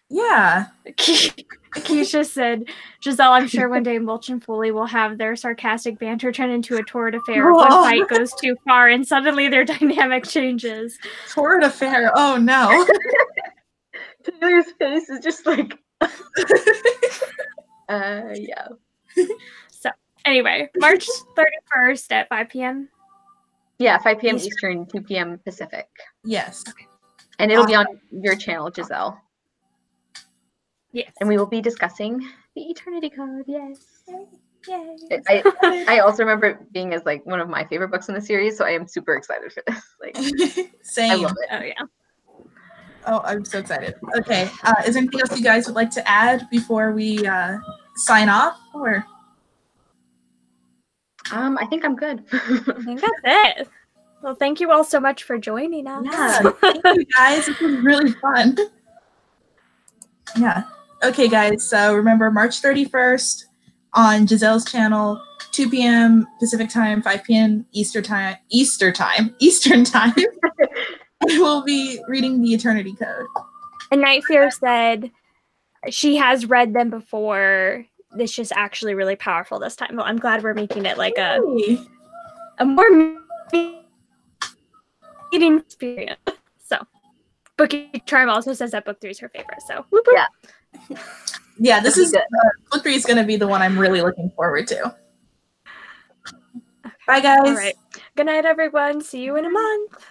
Yeah. Keisha said, Giselle, I'm sure one day Mulch and Foley will have their sarcastic banter turn into a torrid affair. One fight goes too far and suddenly their dynamic changes. Torrid affair. Oh no. Taylor's face is just like yeah. So anyway, March 31st at 5 p.m. Yeah, 5 p.m. Eastern, 2 p.m. Pacific. Yes. Okay. And it'll be on your channel, Giselle. Yes. And we will be discussing the Eternity Code. Yes. Yay. I also remember it being as like one of my favorite books in the series, so I am super excited for this. Like, same. I love it. Oh yeah. Oh, I'm so excited. Okay. Is there anything else you guys would like to add before we sign off? Or I think I'm good. I think that's it. Well, thank you all so much for joining us. yeah, thank you guys. This was really fun. Yeah. Okay, guys. So remember March 31st on Giselle's channel, 2 p.m. Pacific time, 5 p.m. Eastern time. We'll be reading the Eternity Code. And Night Fear said she has read them before. It's just actually really powerful this time. Well, I'm glad we're making it like a more reading experience. So, Bookie Charm also says that book 3 is her favorite. So, whoop, whoop. Yeah. This is book 3 is going to be the one I'm really looking forward to. Bye, guys. All right. Good night, everyone. See you in a month.